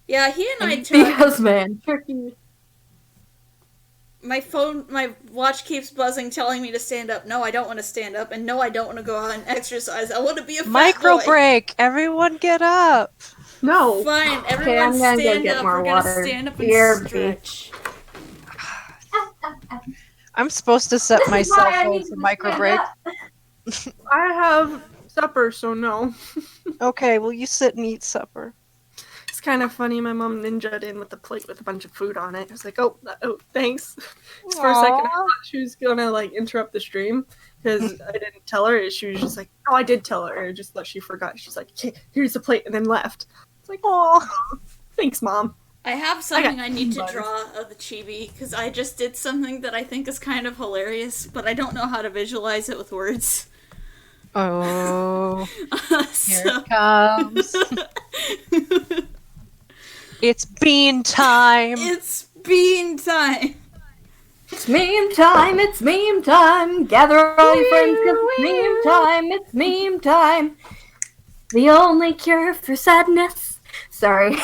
Yeah, he and I tried. Because, man, Tricky... My watch keeps buzzing, telling me to stand up. No, I don't want to stand up, and no, I don't want to go out and exercise. I want to be a fat Micro boy. break! Everyone get up! No. Fine, Okay, everyone I'm gonna go stand get up. more We're water. gonna stand up and Here, stretch. I'm supposed to set This is why myself I home need for to micro stand break. up. I have supper, so no. Okay, well you sit and eat supper. It's kind of funny. My mom ninja'd in with a plate with a bunch of food on it. I was like, oh thanks. Just for a second, I thought she was gonna like interrupt the stream because I didn't tell her. She was just like, oh, I did tell her. Just that she forgot. She's like, "Okay, here's the plate," and then left. It's like, oh, thanks, mom. I have something got I need to butters. draw of the chibi, because I just did something that I think is kind of hilarious, but I don't know how to visualize it with words. Oh, here So- it comes. It's bean time! It's bean time! It's meme time, it's meme time. Gather all your friends, 'cause it's meme time, it's meme time. The only cure for sadness. Sorry.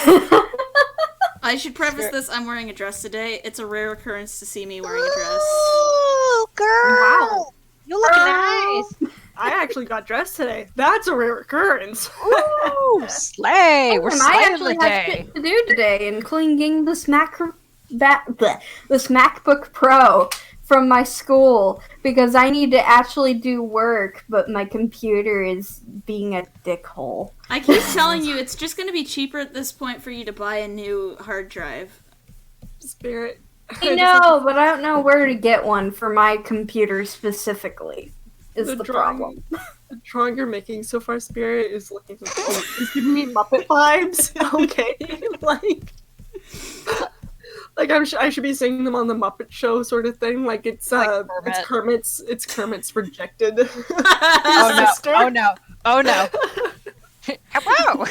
I should preface this, I'm wearing a dress today. It's a rare occurrence to see me wearing a dress. Oh, girl! Wow. You look nice! I actually got dressed today. That's a rare occurrence. Ooh, slay! We're And I slaying actually the have day. shit to do today, including this MacBook Pro from my school, because I need to actually do work, but my computer is being a dickhole. I keep telling you, it's just going to be cheaper at this point for you to buy a new hard drive. Spirit. I know, but I don't know where to get one for my computer specifically, is the problem. The drawing you're making so far, Spirit, is looking it's giving me Muppet vibes. Okay, like I should be seeing them on the Muppet Show, sort of thing. Like it's Like Kermit's rejected. Oh no! sister. Oh no! Oh no! Hello!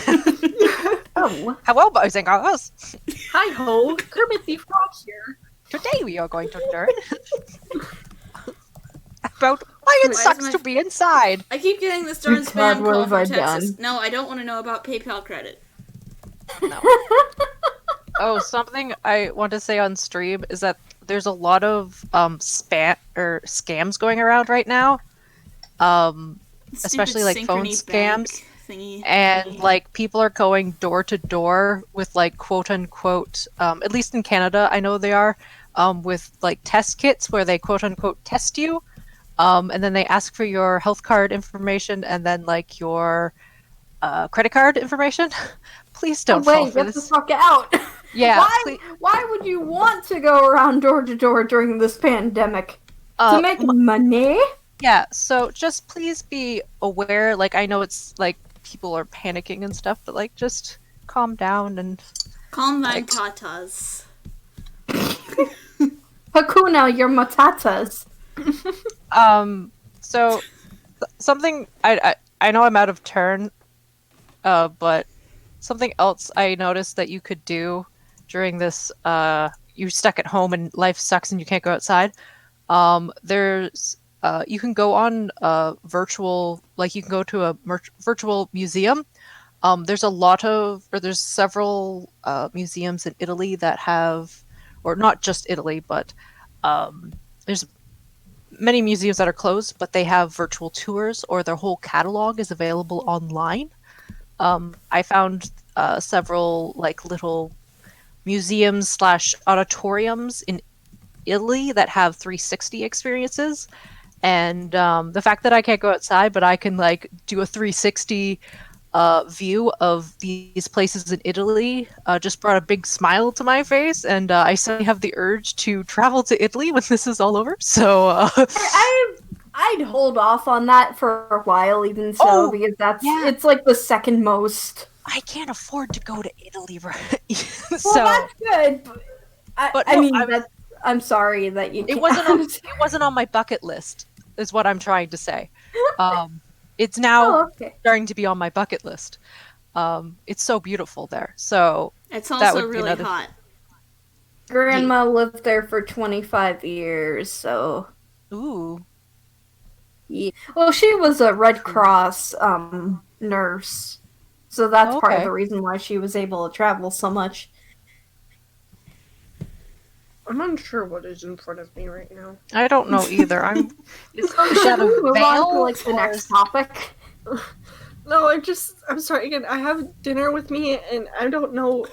Oh. Hello, boys and girls. Hi ho, Kermit the Frog here. Today we are going to learn about why it Why is sucks my- to be inside. I keep getting this darn God, spam what call have from I Texas. done? No, I don't want to know about PayPal credit. Oh, something I want to say on stream is that there's a lot of spam or scams going around right now. Especially, like, phone Stupid Synchrony scams. bank thingy. And like people are going door to door with like quote unquote, at least in Canada, I know they are, with like test kits where they quote unquote test you, and then they ask for your health card information and then like your credit card information. Please don't fall Wait, for get the this. fuck out! Yeah, Why would you want to go around door to door during this pandemic? Uh, To make money? yeah. So just please be aware. Like I know it's like people are panicking and stuff, but like just calm down and Calm thine like- tatas. Hakuna, your matatas. So something I know I'm out of turn, but something else I noticed that you could do during this you're stuck at home and life sucks and you can't go outside. There's you can go on virtual, like you can go to a virtual museum. There's several museums in Italy that have, or not just Italy, but there's many museums that are closed, but they have virtual tours or their whole catalog is available online. I found several like little museums slash auditoriums in Italy that have 360 experiences. And the fact that I can't go outside, but I can like do a 360 view of these places in Italy just brought a big smile to my face, and I suddenly have the urge to travel to Italy when this is all over. So I'd hold off on that for a while, even so, Oh, because yeah. it's like the second most. I can't afford to go to Italy, right? Well, So that's good. But I no, mean, I'm- I'm sorry that you. it wasn't on my bucket list, is what I'm trying to say. It's now Oh, okay. starting to be on my bucket list. It's so beautiful there. So It's That also would be really another- hot. Grandma lived there for 25 years, so. ooh. Yeah. Well, she was a Red Cross nurse, so that's part of Okay. the reason why she was able to travel so much. I'm unsure what is in front of me right now. I don't know either. I'm is So that should a we move on to veil like the or next is- topic? No, I'm sorry again. I have dinner with me, and I don't know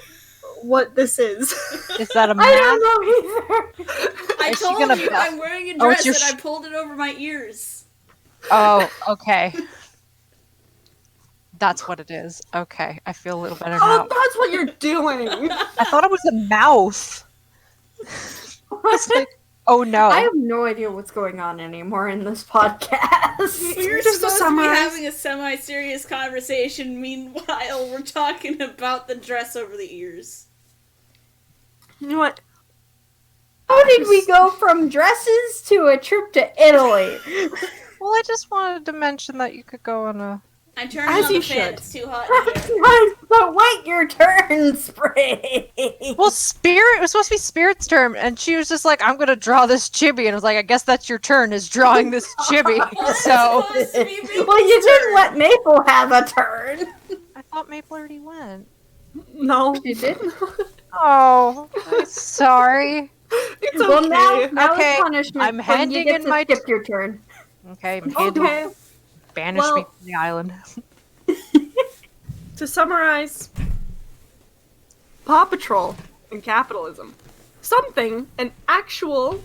what this is. Is that a I mask? don't know either. I Is she told gonna you bu- I'm wearing a Oh, dress it's your and I pulled it over my ears. Oh, okay. That's what it is. Okay, I feel a little better Oh, now. that's what you're doing. I thought it was a mouth. It's like, oh no. I have no idea what's going on anymore in this podcast. We were Just to supposed to be summarize- having a semi-serious conversation. Meanwhile, we're talking about the dress over the ears. You know what? How did we go from dresses to a trip to Italy? Well, I just wanted to mention that you could go on a. I'm turning As on the you fan. should. It's too hot in here. But wait your turn, Spray. Well, Spirit, it was supposed to be Spirit's turn, and she was just like, I'm gonna draw this chibi, and I was like, I guess that's your turn, is drawing this chibi. So, It's supposed to be Maple's Well, you didn't turn. let Maple have a turn. I thought Maple already went. No. You didn't. Oh, I'm sorry. It's Well, okay. now Okay, is punishment. I'm so handing you get in to my skip your turn. Okay, I'm handing, Okay. Banish me Well- from the island. To summarize, Paw Patrol and capitalism. Something an actual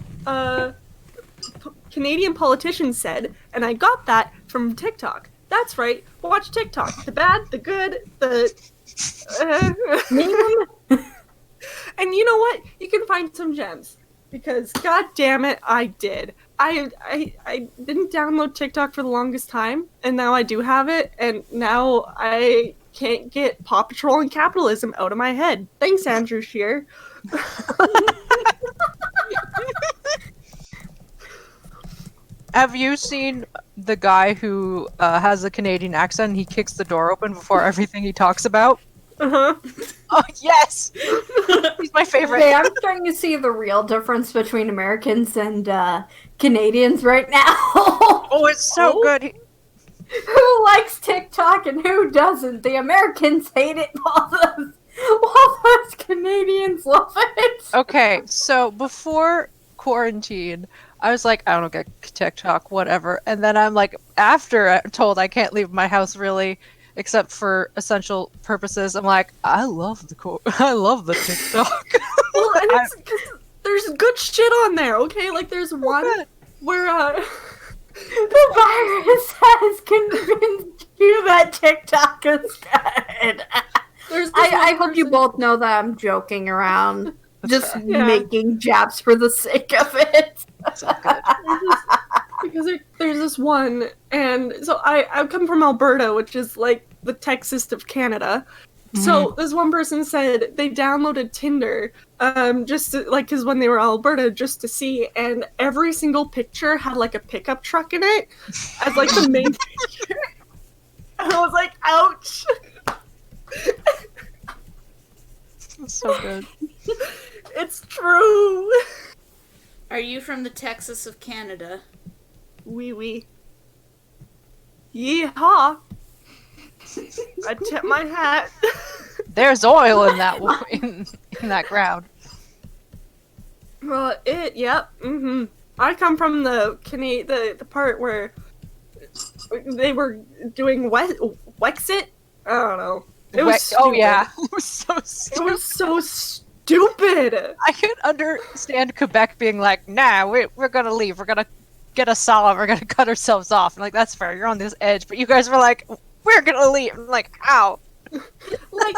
Canadian politician said, and I got that from TikTok. That's right, watch TikTok. The bad, the good, the... And you know what? You can find some gems. Because, god damn it, I did. I didn't download TikTok for the longest time, and now I do have it, and now I can't get Paw Patrol and capitalism out of my head. Thanks, Andrew Shear. Have you seen the guy who has a Canadian accent and he kicks the door open before everything he talks about? Uh-huh. Oh, yes! He's my favorite. Okay, I'm starting to see the real difference between Americans and Canadians right now. Oh, it's so good. Who likes TikTok and who doesn't? The Americans hate it, while those Canadians love it. Okay, so before quarantine, I was like, I don't get TikTok, whatever. And then I'm like, after I'm told I can't leave my house really, except for essential purposes, I'm like, I love the TikTok. Well, and it's because there's good shit on there, okay? Like, there's one where, The virus has convinced you that TikTok is good. there's this I one hope you person- both know that I'm joking around. Just Yeah. making jabs for the sake of it. So good. because there's this one, and so I come from Alberta, which is like the Texas of Canada. So this one person said they downloaded Tinder, just to, like, because when they were in Alberta, just to see, and every single picture had like a pickup truck in it as like the main picture. And I was like, ouch. So good. It's true. Are you from the Texas of Canada? Wee wee. Yeehaw. I tip my hat. There's oil in that in that ground. Well, I come from the part where they were doing Wexit. I don't know. It was stupid. Oh yeah, it was so stupid. It was so stupid. I could understand Quebec being like, nah, we're gonna leave. We're gonna get a salad. We're gonna cut ourselves off. And like, that's fair. You're on this edge. But you guys were like, we're gonna leave. I'm like, how? Like,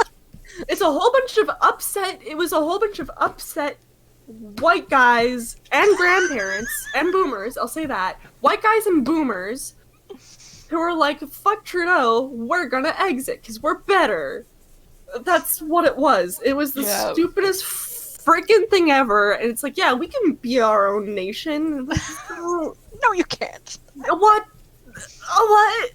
it's a whole bunch of upset. It was a whole bunch of upset white guys and grandparents and boomers. I'll say that. White guys and boomers who were like, fuck Trudeau, we're gonna exit because we're better. That's what it was. It was the stupidest freaking thing ever. And it's like, yeah, we can be our own nation. No, you can't. What? What?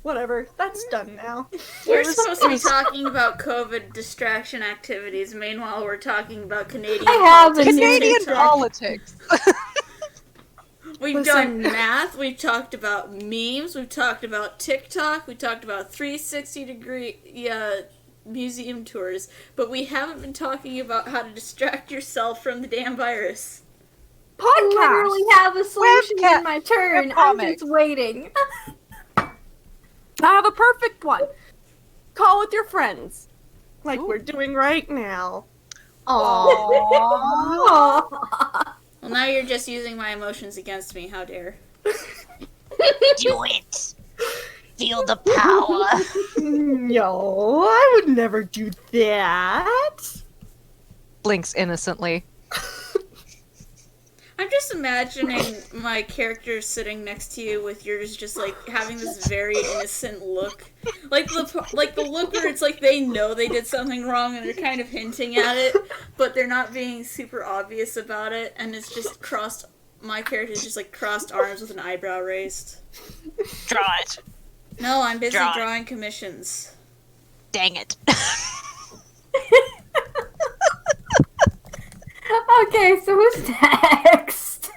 Whatever. That's done now. We're supposed to be talking about COVID distraction activities. Meanwhile, we're talking about Canadian I have politics and Canadian TikTok. politics. We've Listen. done math. We've talked about memes. We've talked about TikTok. We talked about 360-degree museum tours. But we haven't been talking about how to distract yourself from the damn virus. I Podcast. literally have a solution Webcam- in my turn. I'm webcomic. just waiting. I have a perfect one. Call with your friends. Like Ooh. we're doing right now. Aww. Well, now you're just using my emotions against me. How dare. Do it. Feel the power. No, I would never do that. Blinks innocently. I'm just imagining my character sitting next to you with yours just like having this very innocent look. Like the look where it's like they know they did something wrong and they're kind of hinting at it, but they're not being super obvious about it, and it's just my character's just like crossed arms with an eyebrow raised. Draw it. No, I'm busy Draw it. drawing commissions. Dang it. Okay, so who's next?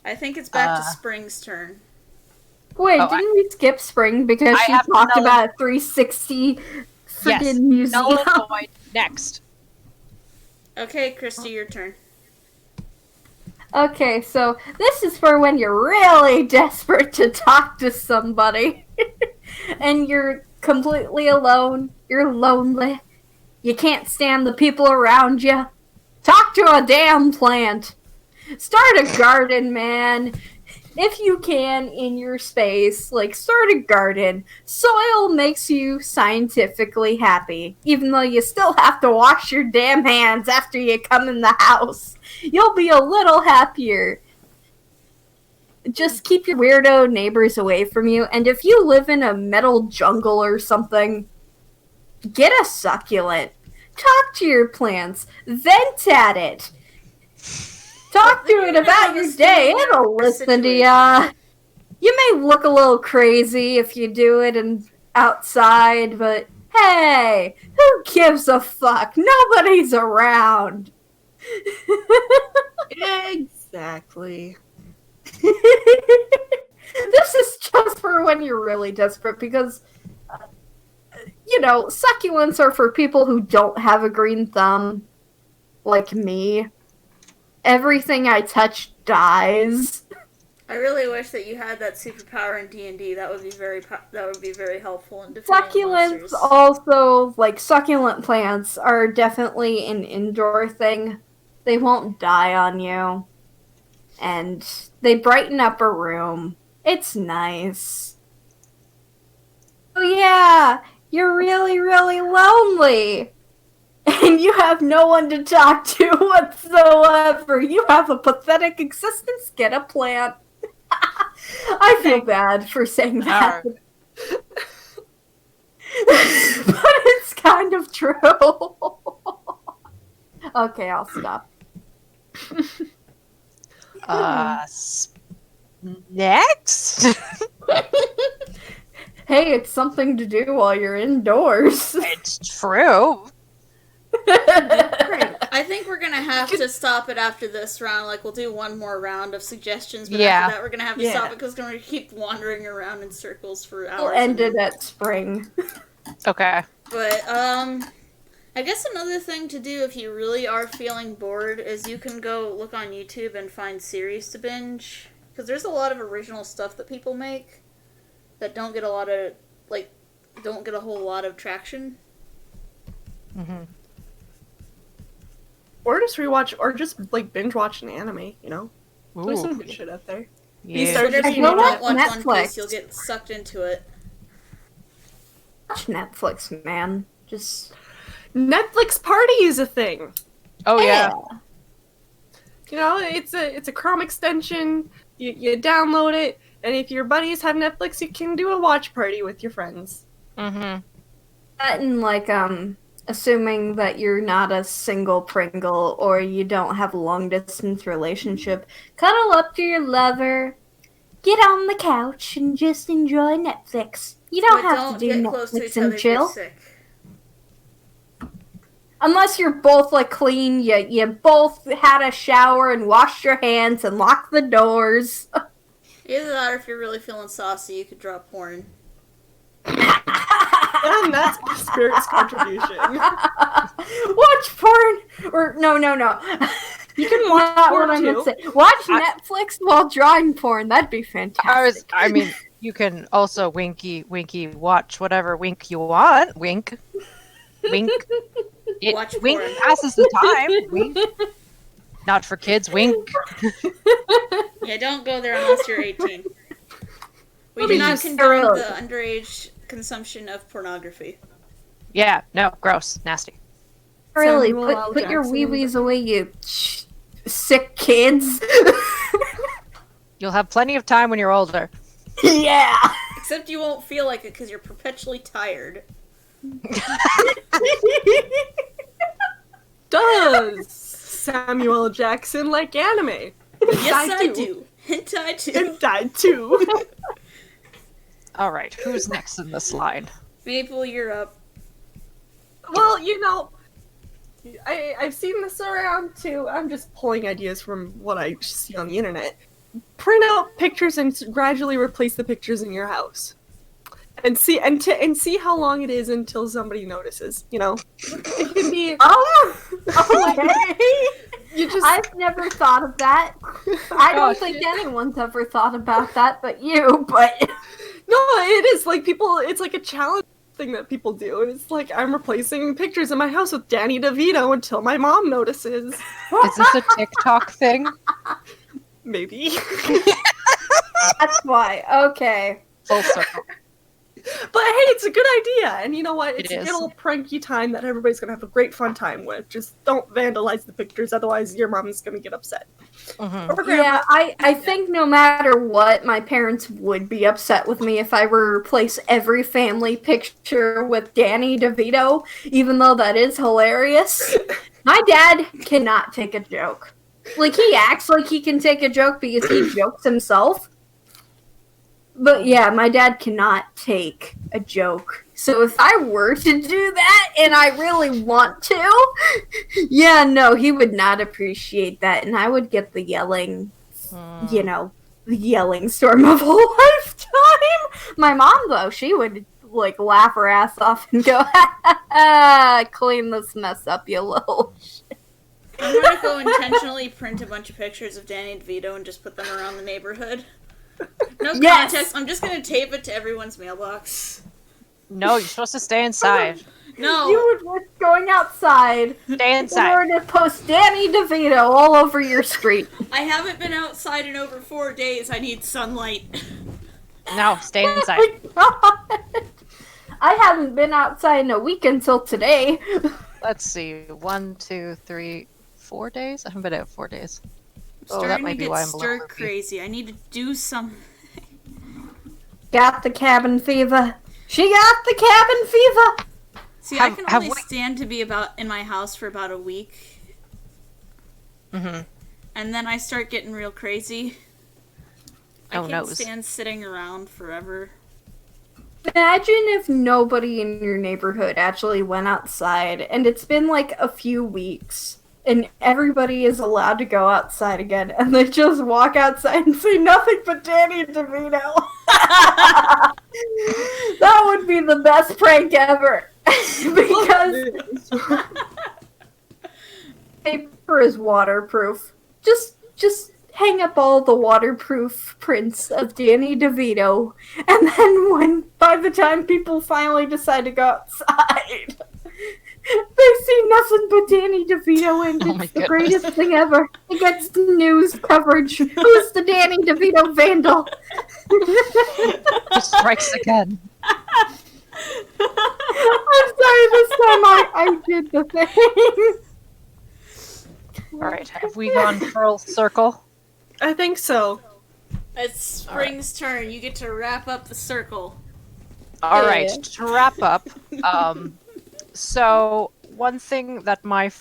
I think it's back to Spring's turn. Wait, Oh, didn't we skip spring because I she have to talked know- about 360 freaking Yes. museum? Null and void. Next. Okay, Christy, your turn. Okay, so this is for when you're really desperate to talk to somebody. And you're completely alone. You're lonely. You can't stand the people around you. Talk to a damn plant. Start a garden, man. If you can, in your space, like, start a garden. Soil makes you scientifically happy, even though you still have to wash your damn hands after you come in the house. You'll be a little happier. Just keep your weirdo neighbors away from you, and if you live in a metal jungle or something, get a succulent. Talk to your plants. Vent at it. Talk to it about your day. It'll listen to ya. You may look a little crazy if you do it outside, but hey, who gives a fuck? Nobody's around. Exactly. This is just for when you're really desperate because, succulents are for people who don't have a green thumb, like me. Everything I touch dies. I really wish that you had that superpower in D&D. That would be very helpful in defeating Succulents monsters. also, like, succulent plants are definitely an indoor thing. They won't die on you. And they brighten up a room. It's nice. Oh yeah, you're really, really lonely. And you have no one to talk to whatsoever. You have a pathetic existence. Get a plant. I feel bad for saying that. But it's kind of true. Okay, I'll stop. Next? Hey, it's something to do while you're indoors. It's true. I think we're gonna have to stop it after this round. Like, we'll do one more round of suggestions, but after that we're gonna have to stop it because we're gonna keep wandering around in circles for hours. We'll end it at spring. Okay. But, I guess another thing to do if you really are feeling bored is you can go look on YouTube and find series to binge. Because there's a lot of original stuff that people make that don't get a whole lot of traction. Mm-hmm. Or just rewatch, or just, like, binge watch an anime, you know? There's some good shit out there. Whenever you don't watch One Piece, you'll get sucked into it. Watch Netflix, man. Just... Netflix Party is a thing. Oh, yeah. You know, it's a Chrome extension. You download it, and if your buddies have Netflix, you can do a watch party with your friends. Mm-hmm. And, like, assuming that you're not a single Pringle or you don't have a long-distance relationship, cuddle up to your lover, get on the couch, and just enjoy Netflix. You don't have to do Netflix and chill. Unless you're both, like, clean, you both had a shower and washed your hands and locked the doors. Either that, or if you're really feeling saucy, you could draw porn. And that's Spirit's contribution. Watch porn! Or, no. You can watch porn, too. Watch Netflix while drawing porn. That'd be fantastic. I mean, you can also winky, watch whatever wink you want. Wink. Watch wink porn. passes the time. Wink. Not for kids. Wink. Yeah, don't go there unless you're 18. We do not condone the underage consumption of pornography. Yeah, no, gross, nasty. Really, put your wee-wees away, you sick kids. You'll have plenty of time when you're older. Yeah. Except you won't feel like it because you're perpetually tired. Does Samuel Jackson like anime? Yes, I do. Hentai too. Hentai too. All right, who's next in this line? Maple, you're up. Well, you know, I've seen this around too. I'm just pulling ideas from what I see on the internet. Print out pictures and gradually replace the pictures in your house. And see how long it is until somebody notices. You know, it can be. Okay. You just I've never thought of that. I don't Gosh. think anyone's ever thought about that but you, but no, it is like people. It's like a challenge thing that people do, and it's like I'm replacing pictures in my house with Danny DeVito until my mom notices. Is this a TikTok thing? Maybe. that's why. Okay. Full circle. But hey, it's a good idea, and you know what? It's It a is. good old pranky time that everybody's gonna have a great fun time with. Just don't vandalize the pictures, otherwise your mom's gonna get upset. Mhm. Or grandma. Yeah, I think no matter what, my parents would be upset with me if I were to replace every family picture with Danny DeVito, even though that is hilarious. My dad cannot take a joke. Like, he acts like he can take a joke because he jokes himself. But yeah, my dad cannot take a joke. So if I were to do that, and I really want to, yeah, no, he would not appreciate that, and I would get the yelling, you know, the yelling storm of a lifetime. My mom, though, she would, like, laugh her ass off and go, clean this mess up, you little shit. I'm gonna go intentionally print a bunch of pictures of Danny DeVito and just put them around the neighborhood. No Yes. context. I'm just gonna tape it to everyone's mailbox. No, you're supposed to stay inside. No. You would risk going outside Stay in inside. order to post Danny DeVito all over your street. I haven't been outside in over 4 days. I need sunlight. No, stay inside. Oh my God. I haven't been outside in a week until today. Let's see. 1, 2, 3, 4 days? I haven't been out 4 days. Oh, that Starting might to be get why I'm below stir Ruby. crazy. I need to do something. Got the cabin fever. She got the cabin fever. See, I Have- can have only we- stand to be about in my house for about a week, Mm-hmm. and then I start getting real crazy. I Oh, can't noes. stand sitting around forever. Imagine if nobody in your neighborhood actually went outside and it's been like a few weeks and everybody is allowed to go outside again and they just walk outside and see nothing but Danny DeVito. That would be the best prank ever. Because paper is waterproof. Just hang up all the waterproof prints of Danny DeVito, and then by the time people finally decide to go outside, they see nothing but Danny DeVito, and Oh my it's the goodness. greatest thing ever. It gets news coverage. Who's the Danny DeVito vandal? He strikes again. I'm sorry, this time I did the thing. Alright, have we gone full circle? I think so. It's Spring's turn. You get to wrap up the circle. Alright, Yeah. to wrap up, so one thing that my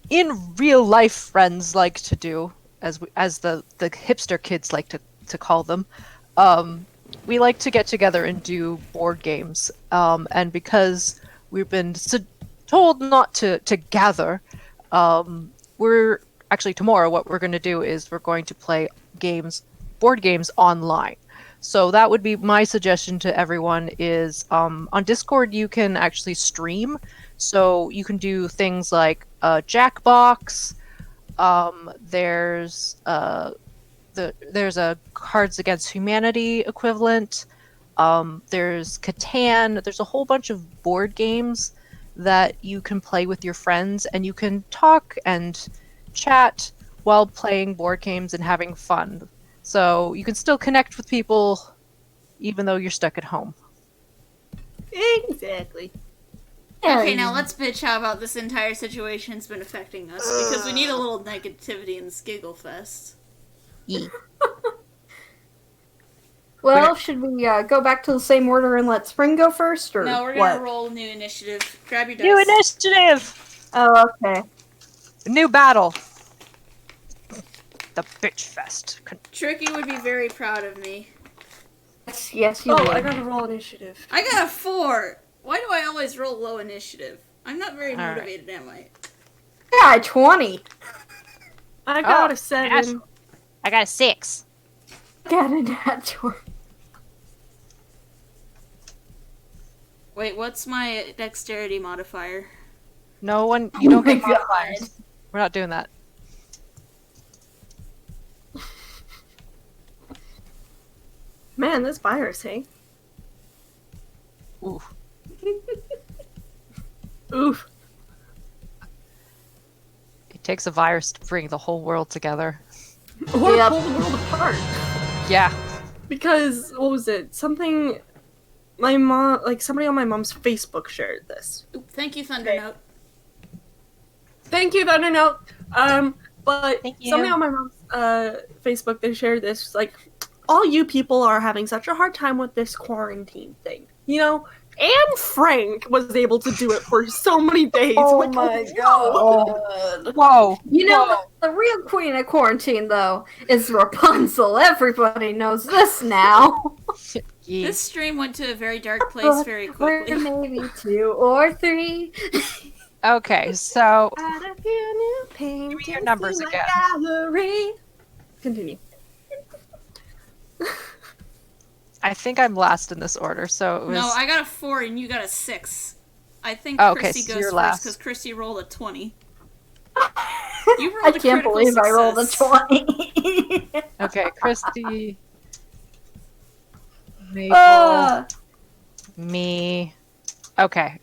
in real life friends like to do, as the hipster kids like to call them, we like to get together and do board games. And because we've been told not to gather, we're actually tomorrow. What we're going to do is we're going to play board games online. So that would be my suggestion to everyone is on Discord you can actually stream. So you can do things like Jackbox. There's a Cards Against Humanity equivalent. There's Catan. There's a whole bunch of board games that you can play with your friends, and you can talk and chat while playing board games and having fun. So you can still connect with people even though you're stuck at home. Exactly. Okay, now let's bitch how about this entire situation's been affecting us, because we need a little negativity in this giggle fest. Well, should we go back to the same order and let Spring go first, or No, we're gonna what? roll new initiative. Grab your dice. New initiative! Oh, okay. New battle! The bitch fest. Tricky would be very proud of me. Yes, you Oh, would. I gotta roll initiative. I got a 4! Why do I always roll low initiative? I'm not very All right. motivated, am I? Yeah, 20. I got Oh, a 7. I got a 6. Got a nat 20. Wait, what's my dexterity modifier? No one, you don't get my God. modifiers. We're not doing that. Man, this virus, hey? Ooh. Oof. It takes a virus to bring the whole world together. Or Yep. pull the world apart. Yeah. Because, what was it? Something... My mom... Like, somebody on my mom's Facebook shared this. Oop, thank you, Thundernote. Thank you, Thundernote. But Thank you. somebody on my mom's Facebook, they shared this, like, all you people are having such a hard time with this quarantine thing. You know, Anne Frank was able to do it for so many days. Oh Like, my whoa. god. Whoa. You know, the real queen of quarantine, though, is Rapunzel. Everybody knows this now. Yeah. This stream went to a very dark place very Or quickly. maybe 2 or 3. Okay, so Add a few new paintings your numbers to my again. gallery. Continue. I think I'm last in this order. So it was. No, I got a 4 and you got a 6. I think Oh, okay, Christy so goes you're first last. because Christy rolled a 20. You I rolled a can't critical believe I rolled a success. 20. Okay, Christy, Maple, me. Okay.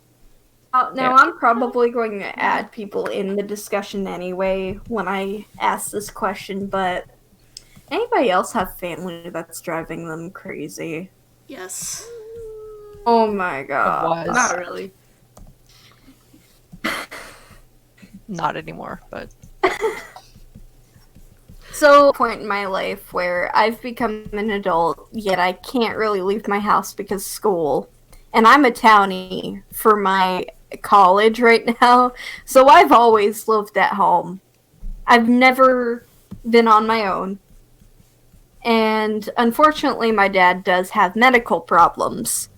Now Yeah. I'm probably going to add people in the discussion anyway when I ask this question, but anybody else have family that's driving them crazy? Yes. Oh my god. Was. Not really. Not anymore, but So, point in my life where I've become an adult, yet I can't really leave my house because school. And I'm a townie for my college right now, so I've always lived at home. I've never been on my own. And unfortunately, my dad does have medical problems.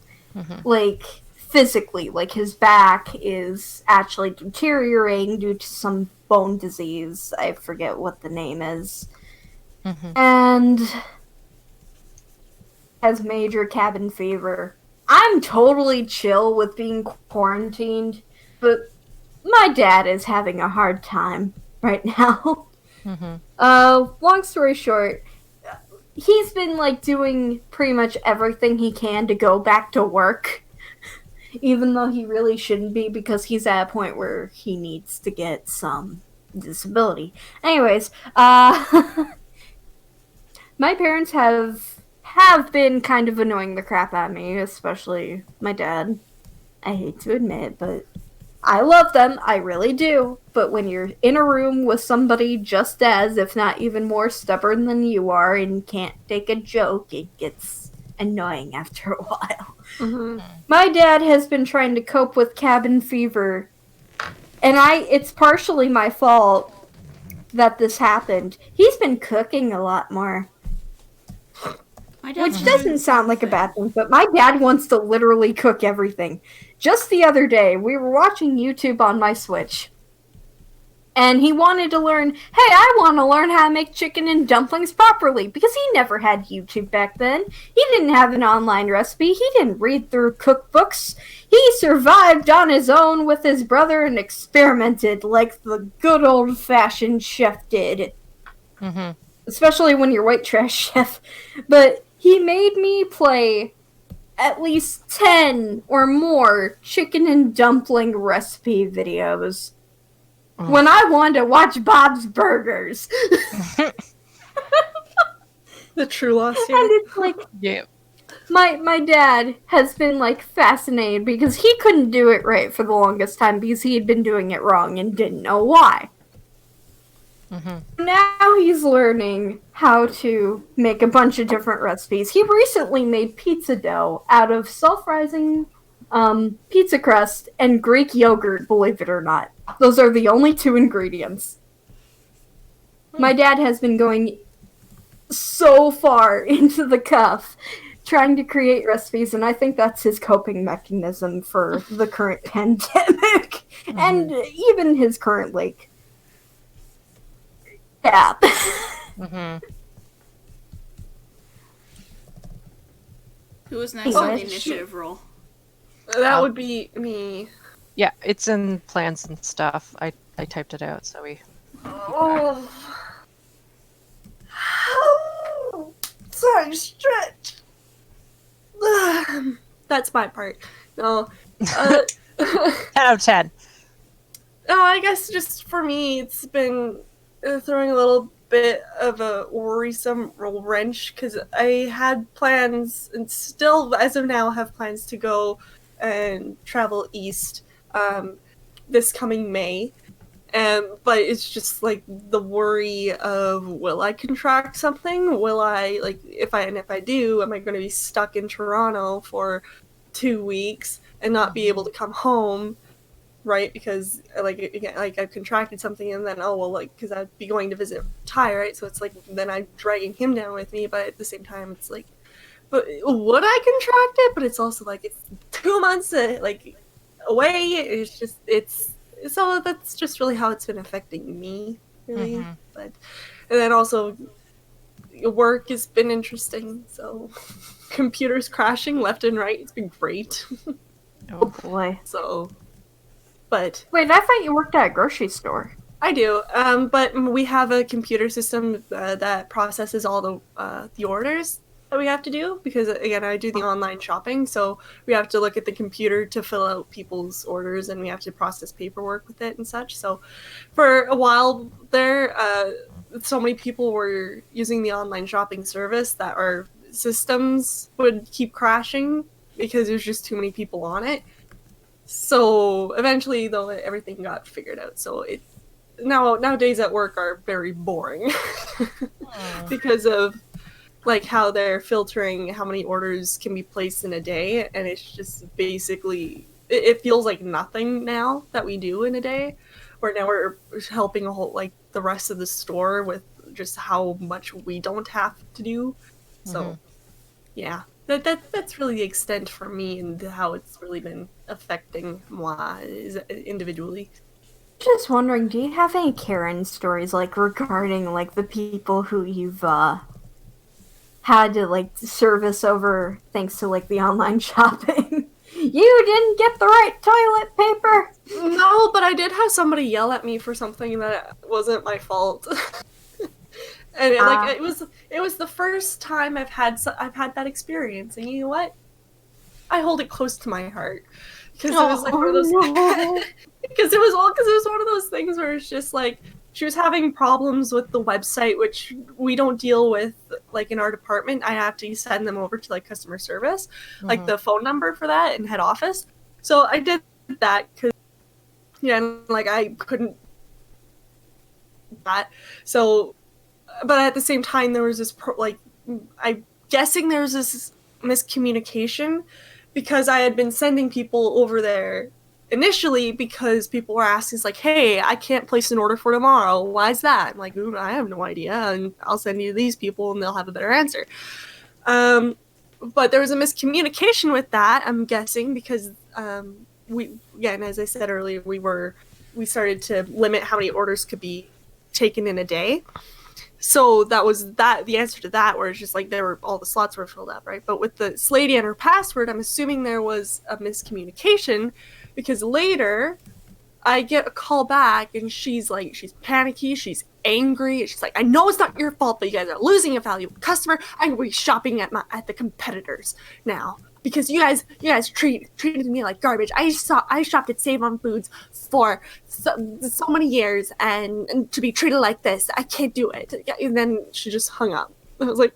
Like, physically. Like, his back is actually deteriorating due to some bone disease. I forget what the name is. And has major cabin fever. I'm totally chill with being quarantined, but my dad is having a hard time right now. Long story short, he's been like doing pretty much everything he can to go back to work, even though he really shouldn't be because he's at a point where he needs to get some disability. Anyways, my parents have been kind of annoying the crap out of me, especially my dad. I hate to admit, but I love them, I really do. But when you're in a room with somebody just as, if not even more stubborn than you are and can't take a joke, it gets annoying after a while. My dad has been trying to cope with cabin fever, and it's partially my fault that this happened. He's been cooking a lot more. My dad Which doesn't sound like a bad thing, but my dad wants to literally cook everything. Just the other day, we were watching YouTube on my Switch, and he wanted to learn, hey, I want to learn how to make chicken and dumplings properly, because he never had YouTube back then. He didn't have an online recipe. He didn't read through cookbooks. He survived on his own with his brother and experimented like the good old-fashioned chef did. Especially when you're white trash chef. But he made me play at least 10 or more chicken and dumpling recipe videos when I wanted to watch Bob's Burgers. The true lost And it's like, yeah. my dad has been like fascinated because he couldn't do it right for the longest time because he had been doing it wrong and didn't know why. Now he's learning how to make a bunch of different recipes. He recently made pizza dough out of self-rising pizza crust and Greek yogurt, believe it or not. Those are the only 2 ingredients. My dad has been going so far into the cuff trying to create recipes, and I think that's his coping mechanism for the current pandemic. And even his current, like, yeah. Who was next on the Anyway. initiative roll? That would be me. Yeah, it's in plans and stuff. I typed it out, so we. Oh. Sorry, stretch. That's my part. No. 10 out of 10. No, I guess just for me, it's been throwing a little bit of a worrisome wrench because I had plans and still, as of now, have plans to go and travel east this coming May. But it's just like the worry of, will I contract something? Will I, like, if I do, am I going to be stuck in Toronto for 2 weeks and not be able to come home? Right, because like I've contracted something, and then because I'd be going to visit Ty, right? So it's like then I'm dragging him down with me, but at the same time, it's like, but would I contract it? But it's also like it's 2 months away. It's so that's just really how it's been affecting me, really. But and then also work has been interesting. So computers crashing left and right. It's been great. Oh boy. So. But wait, I thought you worked at a grocery store. I do, but we have a computer system that processes all the orders that we have to do, because again, I do the online shopping, so we have to look at the computer to fill out people's orders, and we have to process paperwork with it and such. So for a while there, so many people were using the online shopping service that our systems would keep crashing because there's just too many people on it. So eventually, though, everything got figured out. So nowadays at work are very boring because of like how they're filtering how many orders can be placed in a day, and it's just basically it feels like nothing now that we do in a day. Where now we're helping a whole the rest of the store with just how much we don't have to do. So yeah. That's really the extent for me and how it's really been affecting moi individually. Just wondering, do you have any Karen stories regarding the people who you've had to service over thanks to the online shopping? You didn't get the right toilet paper. No, but I did have somebody yell at me for something that wasn't my fault. And it was the first time I've had that experience, and you know what? I hold it close to my heart because it was one of those because it was one of those things where it's just she was having problems with the website, which we don't deal with in our department. I have to send them over to customer service, the phone number for that and head office. So I did that because and I couldn't that so. But at the same time, there was this, I'm guessing there was this miscommunication because I had been sending people over there initially because people were asking, hey, I can't place an order for tomorrow. Why is that? I'm like, I have no idea, and I'll send you these people, and they'll have a better answer. But there was a miscommunication with that, I'm guessing, because and as I said earlier, we started to limit how many orders could be taken in a day. So that was the answer to that, where it's just all the slots were filled up, right? But with this lady and her password, I'm assuming there was a miscommunication because later I get a call back and she's panicky, she's angry, she's like, I know it's not your fault, but you guys are losing a valuable customer. I'm going to be shopping at the competitors now because you guys treated me like garbage. I shopped at Save on Foods for so many years, and to be treated like this, I can't do it. And then she just hung up. I was like,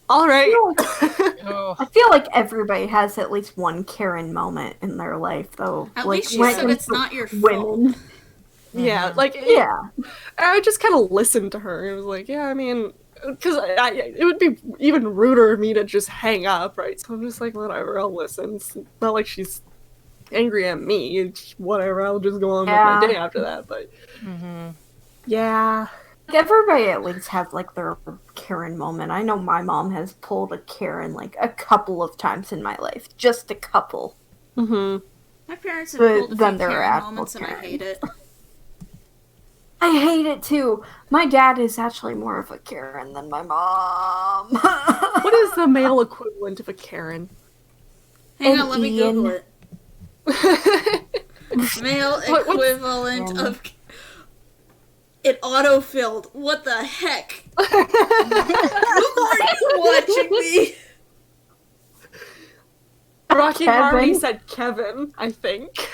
all right. I feel like everybody has at least one Karen moment in their life, though. At least you said it's not your fault. Yeah, I just kind of listened to her. It was like, yeah, I mean, because it would be even ruder of me to just hang up, right? So I'm just like, whatever, I'll listen. It's not like she's angry at me. It's whatever, I'll just go on with my day after that. But yeah, everybody at least has their Karen moment. I know my mom has pulled a Karen a couple of times in my life, just a couple. My parents have pulled a few Karen moments, and I hate it. I hate it too. My dad is actually more of a Karen than my mom. What is the male equivalent of a Karen? Hang on, let me Google it. Male What's- equivalent of... It auto-filled. What the heck? Who are you watching me? Rocky Kevin? Harmony said Kevin, I think.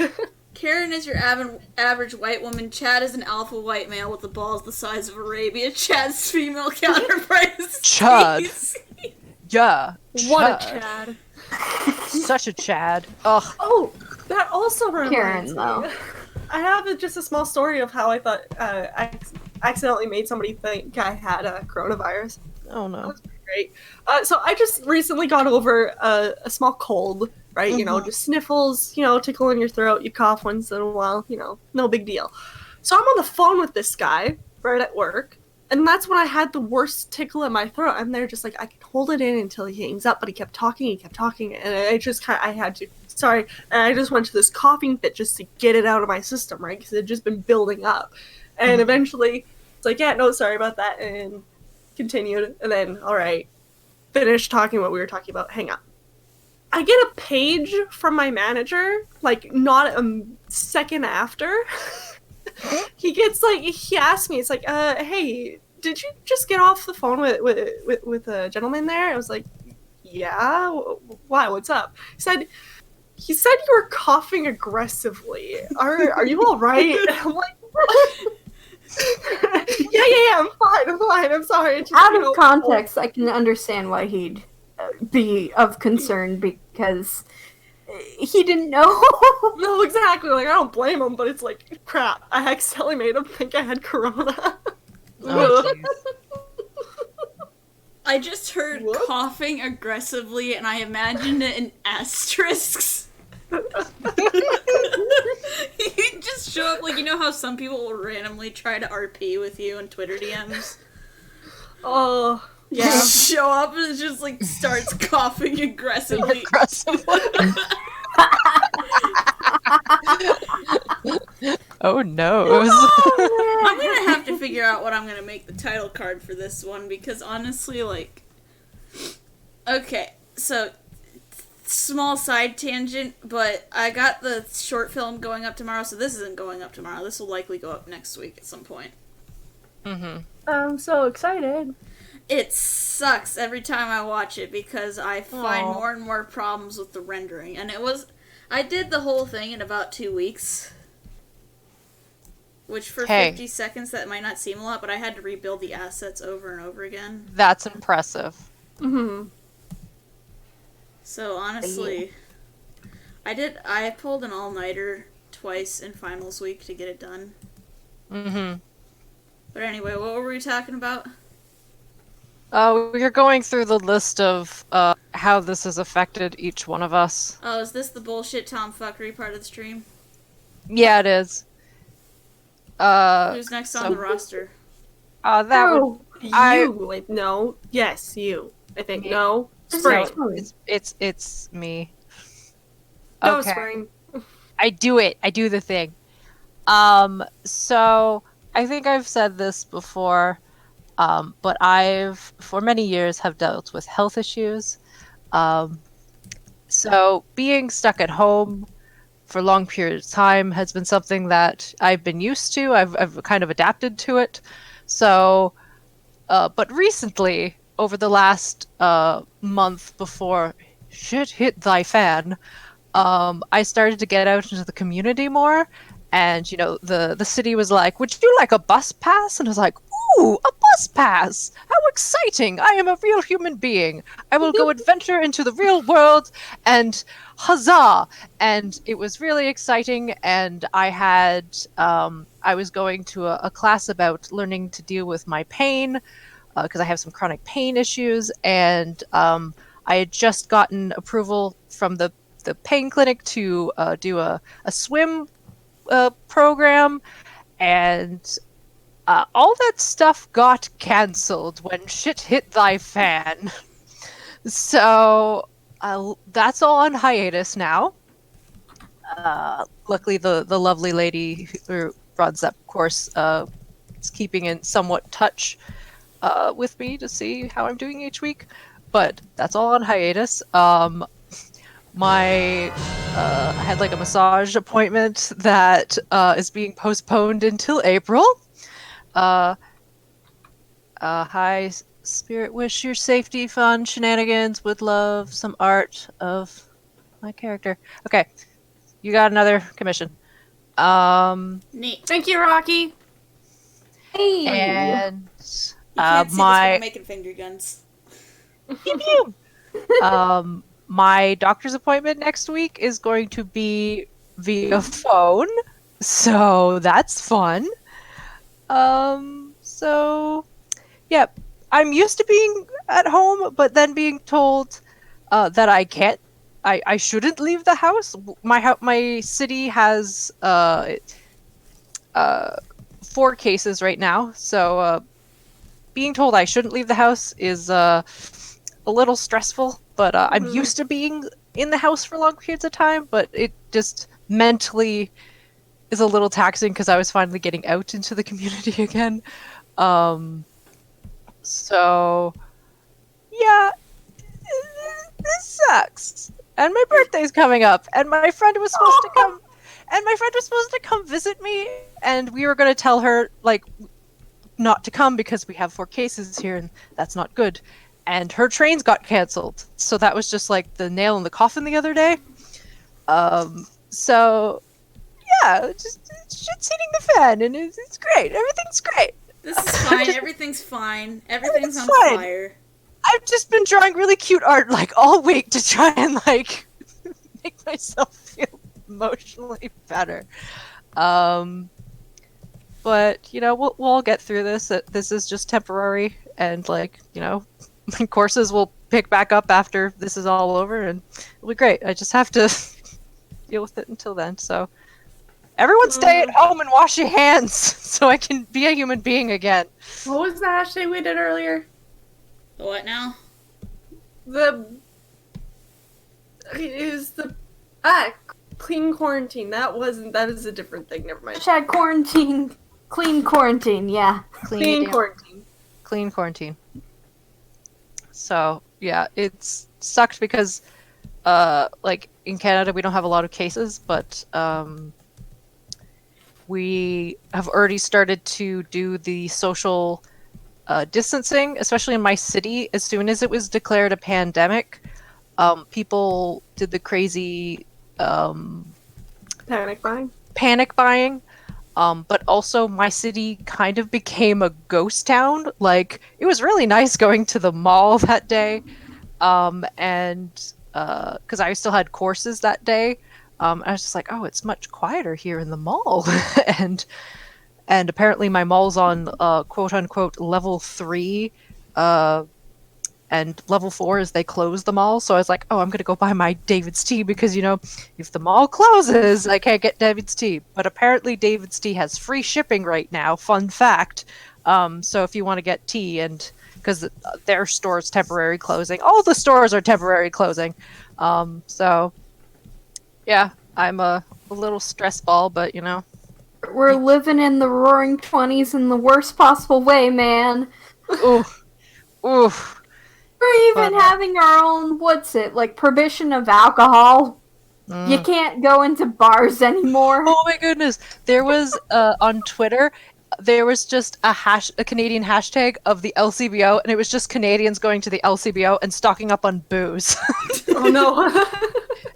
Karen is your average white woman. Chad is an alpha white male with the balls the size of Arabia. Chad's female counterpart is Chad. Stacey. Yeah. What a Chad. Such a Chad. Ugh. Oh, that also reminds Karen, me. though. I have just a small story of how I thought I accidentally made somebody think I had coronavirus. Oh no. Great. So I just recently got over a small cold, right? You know, just sniffles, tickle in your throat, you cough once in a while, no big deal. So I'm on the phone with this guy right at work, and that's when I had the worst tickle in my throat. And they're just like, I can hold it in until he hangs up, but he kept talking, and I just I had to. Sorry, and I just went to this coughing fit just to get it out of my system, right? Because it had just been building up. And eventually, it's like, yeah, no, sorry about that, and continued, and then, alright, finished talking what we were talking about, hang up. I get a page from my manager, like, not a second after. He asked me, it's like, hey, did you just get off the phone with a gentleman there? I was like, yeah, why, what's up? He said you were coughing aggressively. Are you alright? I'm like, what? yeah, I'm fine, I'm sorry. It's just, Out of context, I can understand why he'd be of concern because he didn't know. No, exactly, like, I don't blame him, but it's like, crap, I accidentally made him think I had corona. Oh, jeez. I just heard What? coughing aggressively, and I imagined it in asterisks. You just show up, like, you know how some people will randomly try to RP with you on Twitter DMs? Oh, yeah. Show up and just, like, starts coughing aggressively. Oh no. I'm gonna have to figure out what I'm gonna make the title card for this one, because honestly, like... Okay, so... Small side tangent, but I got the short film going up tomorrow, so this isn't going up tomorrow. This will likely go up next week at some point. I'm so excited. It sucks every time I watch it because I find Aw. more and more problems with the rendering. And I did the whole thing in about 2 weeks. Which for Hey. 50 seconds that might not seem a lot, but I had to rebuild the assets over and over again. That's impressive. Mm-hmm. So honestly, I pulled an all-nighter twice in finals week to get it done. But anyway, what were we talking about? We're going through the list of how this has affected each one of us. Oh, is this the bullshit tomfuckery part of the stream? Yeah, it is. Who's next on the roster? That would You. No. Yes, you. I think. Me. No. Spring. it's me. No, Okay. Spring. I do it. I do the thing. So I think I've said this before, but I've for many years have dealt with health issues. So being stuck at home for long periods of time has been something that I've been used to. I've kind of adapted to it. So, but recently, over the last month before shit hit thy fan, I started to get out into the community more. And, you know, the city was like, would you like a bus pass? And I was like, ooh, a bus pass! How exciting! I am a real human being. I will go adventure into the real world and huzzah! And it was really exciting. And I had, I was going to a class about learning to deal with my pain because I have some chronic pain issues. And I had just gotten approval from the pain clinic to do a swim program, and all that stuff got cancelled when shit hit thy fan. So that's all on hiatus now. Luckily, the lovely lady who runs that course is keeping in somewhat touch with me to see how I'm doing each week. But that's all on hiatus. My I had like a massage appointment that is being postponed until April. Hi, Spirit. Wish your safety, fun, shenanigans. Would love some art of my character. Okay, you got another commission. Neat. Thank you, Rocky. Hey. And You can't see this, but I'm making finger guns. my doctor's appointment next week is going to be via phone, so that's fun. So yeah, I'm used to being at home, but then being told that I can't, I shouldn't leave the house. My city has 4 cases right now, so being told I shouldn't leave the house is a little stressful. But I'm used to being in the house for long periods of time, but it just mentally is a little taxing because I was finally getting out into the community again. So yeah, this sucks. And my birthday's coming up, and my friend was supposed to come. And my friend was supposed to come visit me, and we were going to tell her like not to come because we have 4 cases here, and that's not good. And her trains got canceled, so that was just like the nail in the coffin the other day. So yeah, just shit's hitting the fan, and it's great. Everything's great. This is fine. Everything's fine. Everything's on fine. fire. I've just been drawing really cute art like all week to try and like make myself feel emotionally better. But you know, we'll all get through this. This is just temporary, and like, you know, my courses will pick back up after this is all over, and it'll be great. I just have to deal with it until then. So everyone stay at home and wash your hands so I can be a human being again. What was the hashtag we did earlier? The what now? Clean quarantine. That is a different thing. Never mind. Hashtag quarantine. Clean quarantine, yeah. Clean quarantine. Clean quarantine. So yeah, it's sucked because like in Canada we don't have a lot of cases, but we have already started to do the social distancing, especially in my city. As soon as it was declared a pandemic, people did the crazy Panic buying. But also my city kind of became a ghost town. Like, it was really nice going to the mall that day, and because I still had courses that day, I was just like, oh, it's much quieter here in the mall. and apparently my mall's on quote unquote level 3, and level 4 is they close the mall. So I was like, oh, I'm gonna go buy my David's tea because, you know, if the mall closes, I can't get David's tea. But apparently David's tea has free shipping right now. Fun fact. So if you want to get tea, and because their store's temporary closing, all the stores are temporary closing. So yeah, I'm a little stress ball, but you know, We're living in the roaring 20s in the worst possible way, man. oof. We're even having our own, like prohibition of alcohol. You can't go into bars anymore. Oh my goodness. There was, on Twitter, there was just a Canadian hashtag of the LCBO, and it was just Canadians going to the LCBO and stocking up on booze. Oh no.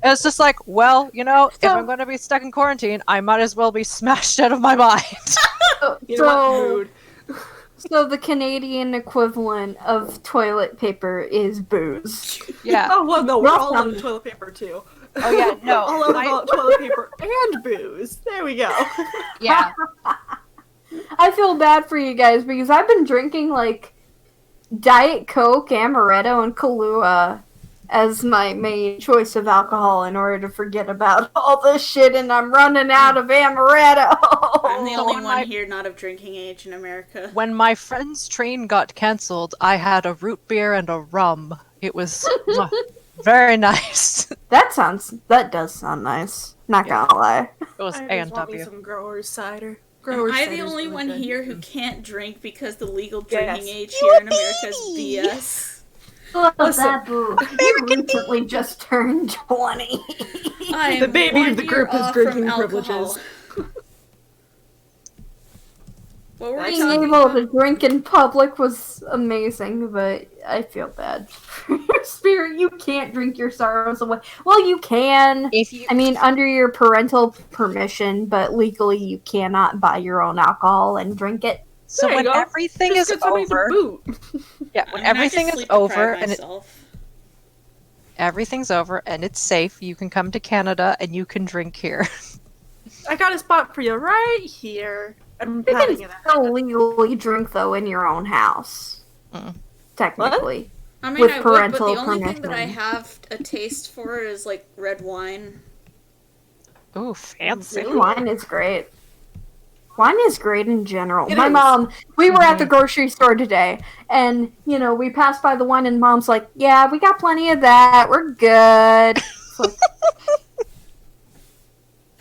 And it's just like, well, you know, if I'm going to be stuck in quarantine, I might as well be smashed out of my mind. You know what, mood. So the Canadian equivalent of toilet paper is booze. Yeah. Oh well, no, we're all Welcome. about toilet paper too. Oh yeah, no. All about toilet paper and booze. There we go. Yeah. I feel bad for you guys because I've been drinking like Diet Coke, Amaretto, and Kahlua as my main choice of alcohol in order to forget about all this shit, and I'm running out of Amaretto. I'm the only when one I- here not of drinking age in America. When my friend's train got cancelled, I had a root beer and a rum. It was very nice. That does sound nice. Not gonna lie. It was I just want me A&W. some Growers cider. Am Growers I the cider's only really one good. here who can't drink because the legal drinking Yes. age here in America is BS? Love Listen, that boo. You recently just turned 20. I'm The baby of 1 the year group has off drinking from alcohol. privileges. What were we Being talking able about? to drink in public was amazing, but I feel bad for your spirit. You can't drink your sorrows away. Well, you can. If you I mean, under your parental permission, but legally you cannot buy your own alcohol and drink it. so There you when go. everything Just is get somebody to over, boot. yeah, when I mean, I everything just is sleep deprive over and myself. everything's over and it's safe, you can come to Canada and you can drink here. I got a spot for you right here. I'm You patting can it out. still legally drink, though, in your own house. Mm. Technically. I mean, With I would, but the parental only thing that I permission. have a taste for is, like, red wine. Ooh, fancy. Really? Wine is great. Wine is great in general. It My is. mom, we were at the grocery store today, and, we passed by the wine, and Mom's like, yeah, we got plenty of that. We're good. It's like,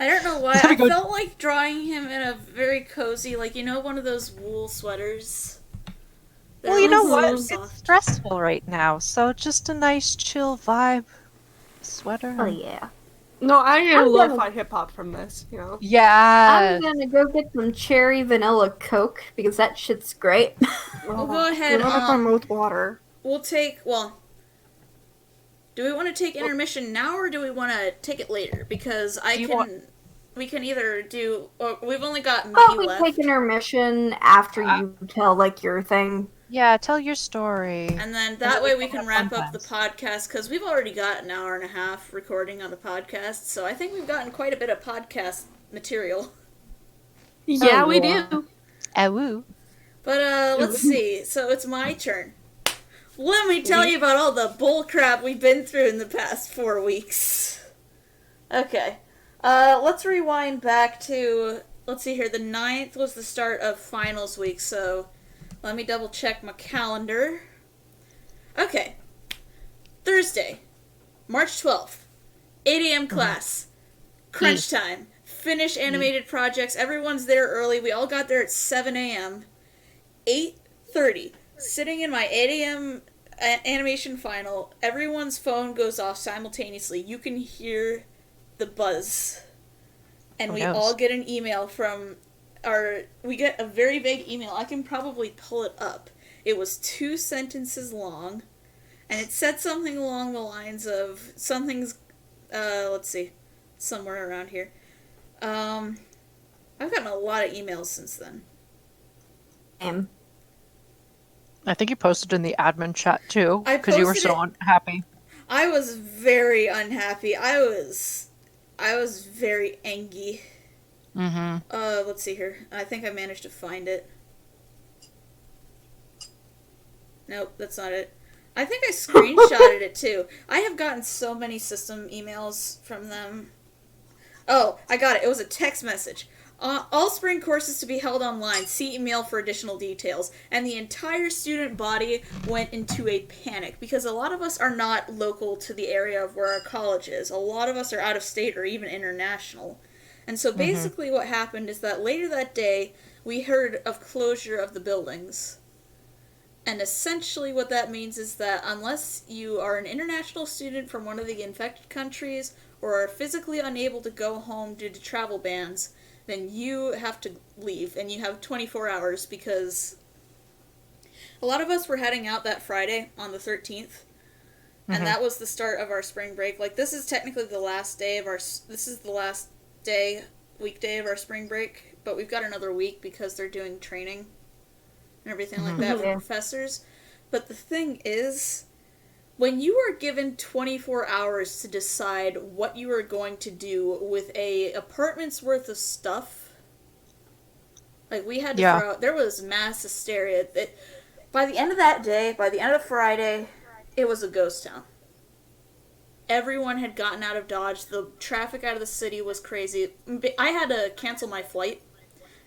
I don't know why. Gotta I go- felt like drawing him in a very cozy, like, one of those wool sweaters. They're Well, you know like what? so It's soft. stressful right now, so just a nice chill vibe sweater. oh yeah. No, I'm gonna I'm lo-fi gonna- hip-hop from this, Yeah. I'm gonna go get some cherry vanilla Coke, because that shit's great. We'll go ahead, Fill up my mouth water. We'll take, do we want to take intermission now, or do we want to take it later? Because we can either do, or we've only got me But we left. take intermission after you tell, your thing. Yeah, tell your story. And then that way we can wrap up the podcast, because we've already got an hour and a half recording on the podcast, so I think we've gotten quite a bit of podcast material. Yeah, Oh, we yeah. do. Awoo. But, let's see. So it's my turn. Let me tell you about all the bull crap we've been through in the past 4 weeks. Okay. Let's rewind back to, let's see here, the 9th was the start of finals week, so let me double check my calendar. Okay. Thursday, March 12th, 8 a.m. class, crunch time, finish animated projects, everyone's there early, we all got there at 7 a.m., 8:30, sitting in my 8 a.m. Animation final, everyone's phone goes off simultaneously. You can hear the buzz. And Oh, we no. all get an email from we get a very vague email. I can probably pull it up. It was 2 sentences long, and it said something along the lines of, something's, let's see, somewhere around here. I've gotten a lot of emails since then. I think you posted in the admin chat too, I because you were posted so it- unhappy. I was very unhappy. I was very angry. Mm-hmm. Let's see here. I think I managed to find it. Nope, that's not it. I think I screenshotted it too. I have gotten so many system emails from them. Oh, I got it. It was a text message. All spring courses to be held online. See email for additional details. And the entire student body went into a panic because a lot of us are not local to the area of where our college is. A lot of us are out of state or even international. And so basically what happened is that later that day, we heard of closure of the buildings. And essentially what that means is that unless you are an international student from one of the infected countries or are physically unable to go home due to travel bans, then you have to leave, and you have 24 hours, because a lot of us were heading out that Friday on the 13th, and that was the start of our spring break. Like, this is technically the last day of weekday of our spring break, but we've got another week because they're doing training and everything like that for professors. But the thing is, when you are given 24 hours to decide what you are going to do with a apartment's worth of stuff, like, we had to throw out, there was mass hysteria. By the end of that day, by the end of Friday, it was a ghost town. Everyone had gotten out of Dodge. The traffic out of the city was crazy. I had to cancel my flight,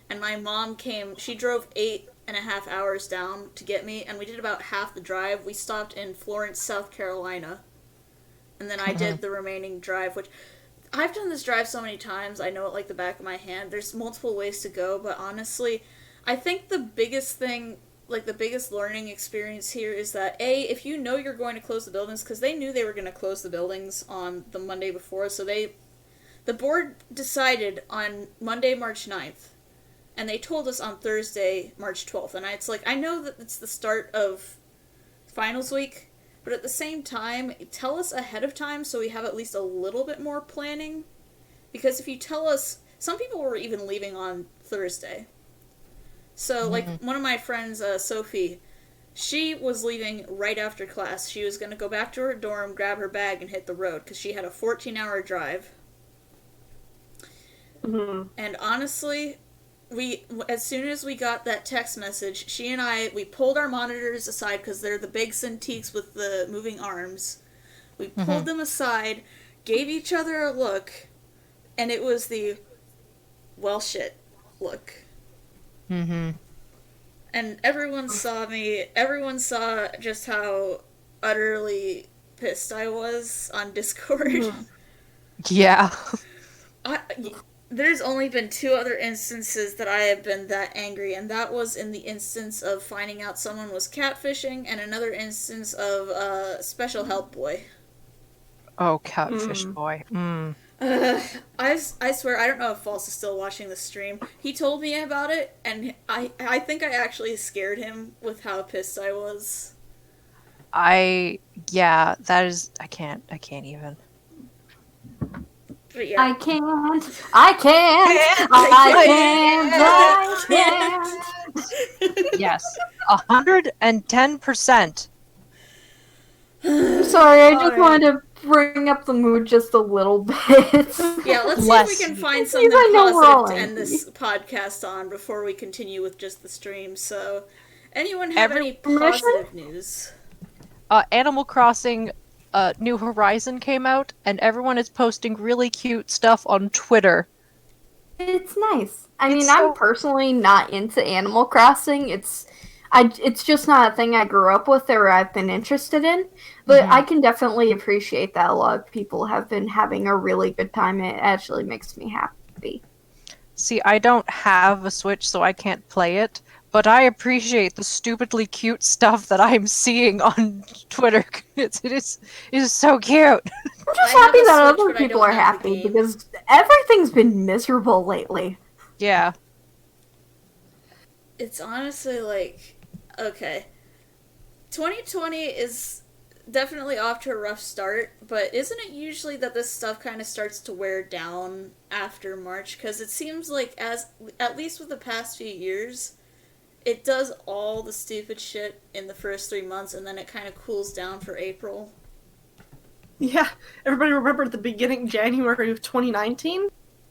and my mom came. She drove 8.5 hours down to get me, and we did about half the drive. We stopped in Florence, South Carolina, and then I did the remaining drive, which I've done this drive so many times, I know it like the back of my hand. There's multiple ways to go, but honestly, I think the biggest thing, like the biggest learning experience here is that, if you know you're going to close the buildings, because they knew they were going to close the buildings on the Monday before, so they the board decided on Monday, March 9th, and they told us on Thursday, March 12th. And it's like, I know that it's the start of finals week, but at the same time, tell us ahead of time so we have at least a little bit more planning. Because if you tell us, some people were even leaving on Thursday. So, like, one of my friends, Sophie, she was leaving right after class. She was going to go back to her dorm, grab her bag, and hit the road, because she had a 14-hour drive. Mm-hmm. And honestly, as soon as we got that text message, she and I, we pulled our monitors aside, because they're the big Cintiqs with the moving arms. We pulled them aside, gave each other a look, and it was the, well, shit look. Mm-hmm. And everyone saw just how utterly pissed I was on Discord. Yeah. There's only been 2 other instances that I have been that angry, and that was in the instance of finding out someone was catfishing, and another instance of Special Help Boy. Oh, Catfish Boy. I swear, I don't know if False is still watching the stream. He told me about it, and I think I actually scared him with how pissed I was. Yeah, that is, I can't even. But yeah. I can't. Yes, 110%. Sorry, I just wanted to bring up the mood just a little bit. Yeah, let's see if we can find something I know we're all positive to end angry. this podcast on before we continue with just the stream. So, anyone have any Permission? positive news? Animal Crossing New Horizon came out, and everyone is posting really cute stuff on Twitter. It's nice. I It's mean, so- I'm personally not into Animal Crossing. It's just not a thing I grew up with or I've been interested in. But I can definitely appreciate that a lot of people have been having a really good time. It actually makes me happy. See, I don't have a Switch, so I can't play it, but I appreciate the stupidly cute stuff that I'm seeing on Twitter. It is so cute. I'm just I have happy a that Switch, other but I people don't are have the happy game. because everything's been miserable lately. Yeah. It's honestly like, okay. 2020 is definitely off to a rough start, but isn't it usually that this stuff kind of starts to wear down after March? Because it seems like, at least with the past few years, it does all the stupid shit in the first 3 months, and then it kind of cools down for April. Yeah, everybody remember at the beginning, January of 2019?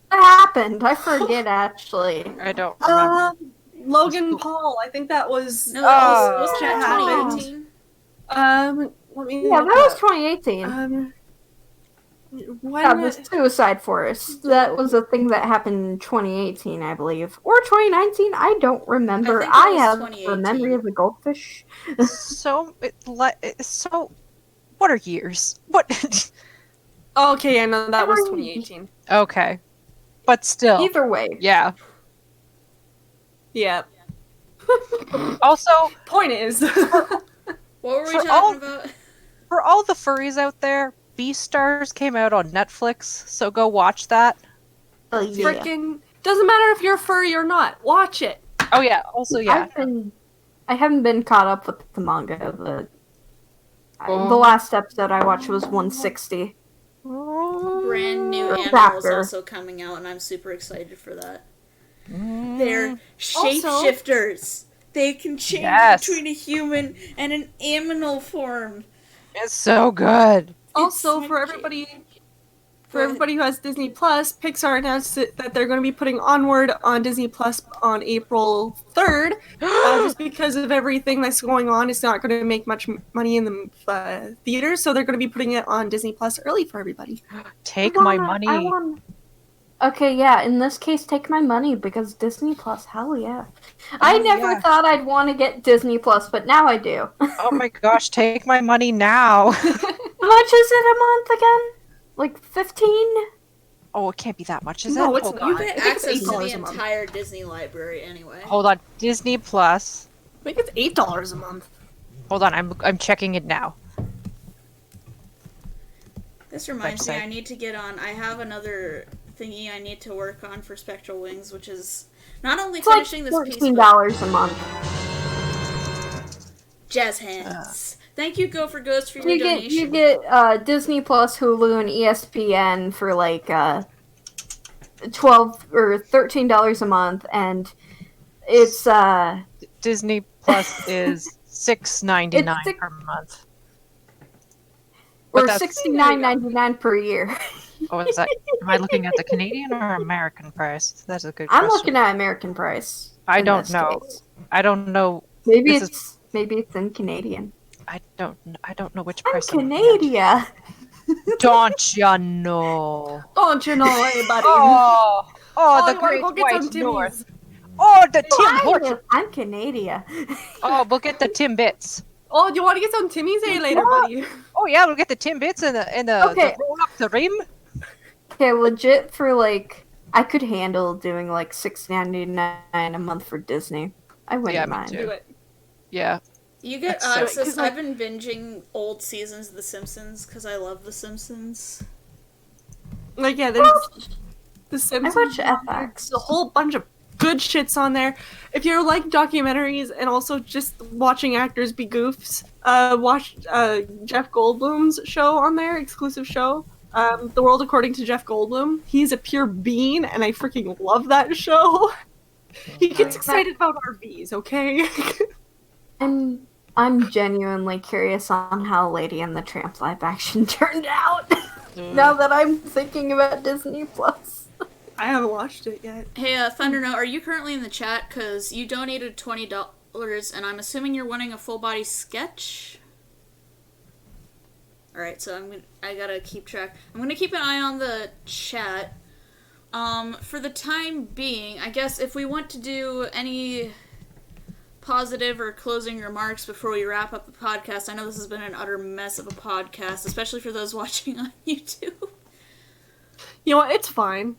What happened? I forget, actually. I don't remember. Logan Paul, I think that was... No, that wasn't shit that happened. 2018? Let me Yeah, look that was up. 2018. When That was Suicide Forest. That was a thing that happened in 2018, I believe. Or 2019, I don't remember. I think it I was have 2018. a memory of a goldfish. So, what are years? What? Oh, okay, yeah, no, that was 2018. Okay. But still. Either way. Yeah. Yeah. Also, Point is... What were we For talking all- about? for all the furries out there, Beastars came out on Netflix, so go watch that. Oh, yeah. Freaking... Doesn't matter if you're furry or not. Watch it. Oh yeah, also yeah. I haven't been caught up with the manga. The last episode I watched was 160. Brand new animal is Chapter. also coming out, and I'm super excited for that. Mm. They're shapeshifters. They can change Yes. between a human and an aminal form. It's so good. Also, It's for like- everybody Go ahead. who has Disney Plus, Pixar announced that they're going to be putting Onward on Disney Plus on April 3rd. Just because of everything that's going on, it's not going to make much money in the theaters, so they're going to be putting it on Disney Plus early for everybody. Take my money. Okay, yeah, in this case, take my money, because Disney Plus, hell yeah. I never yeah. thought I'd want to get Disney Plus, but now I do. Oh my gosh, take my money now. How much is it a month again? Like 15? Oh, it can't be that much, is No, it? it's Hold not. You on. get I think it's access to $8 the a month. entire Disney library anyway. Hold on. Disney Plus. I think it's $8 a month. Hold on, I'm checking it now. This reminds me, Website. I need to get on. I have another thingy I need to work on for Spectral Wings, which is not only It's like finishing this piece, but $14 a month. jazz hands. Thank you, Go for Ghost, for your You donation. get Disney Plus, Hulu, and ESPN for like $12 or $13 a month, and it's Disney Plus is $6.99 It's per month. or But that's- $69.99 per year. Oh, is that? Am I looking at the Canadian or American price? That's a good I'm question. looking at American price. I in don't this know. case. I don't know. Maybe This it's in Canadian. I don't know which I'm price. I'm looking at. Canadian. Don't ya know? Don't you know, hey, buddy? Oh, Oh, the you wanna Great go get some White Timmies? North. Oh, the Tim Hortons. I'm Canadian. Oh, we'll get the Timbits. Oh, do you want to get some Timmies hey later, buddy? Oh yeah, we'll get the Timbits and the Okay. roll up the rim. Okay, legit for like I could handle doing like $6.99 a month for Disney. I wouldn't Yeah, me mind. too. Do it. Yeah. You get That's so- access. 'cause, like- I've been binging old seasons of The Simpsons because I love The Simpsons. Like, yeah, there's The Simpsons. watch FX. There's a whole bunch of good shits on there. If you're like documentaries and also just watching actors be goofs, watch Jeff Goldblum's show on there, exclusive show. The World According to Jeff Goldblum. He's a pure bean, and I freaking love that show. He gets excited about RVs, okay? I'm genuinely curious on how Lady and the Tramp live action turned out. Now that I'm thinking about Disney Plus. I haven't watched it yet. Hey, Thundernote, are you currently in the chat? Because you donated $20, and I'm assuming you're wanting a full body sketch. All right, so I gotta keep track. I'm gonna keep an eye on the chat. For the time being, I guess if we want to do any positive or closing remarks before we wrap up the podcast, I know this has been an utter mess of a podcast, especially for those watching on YouTube. You know what? It's fine.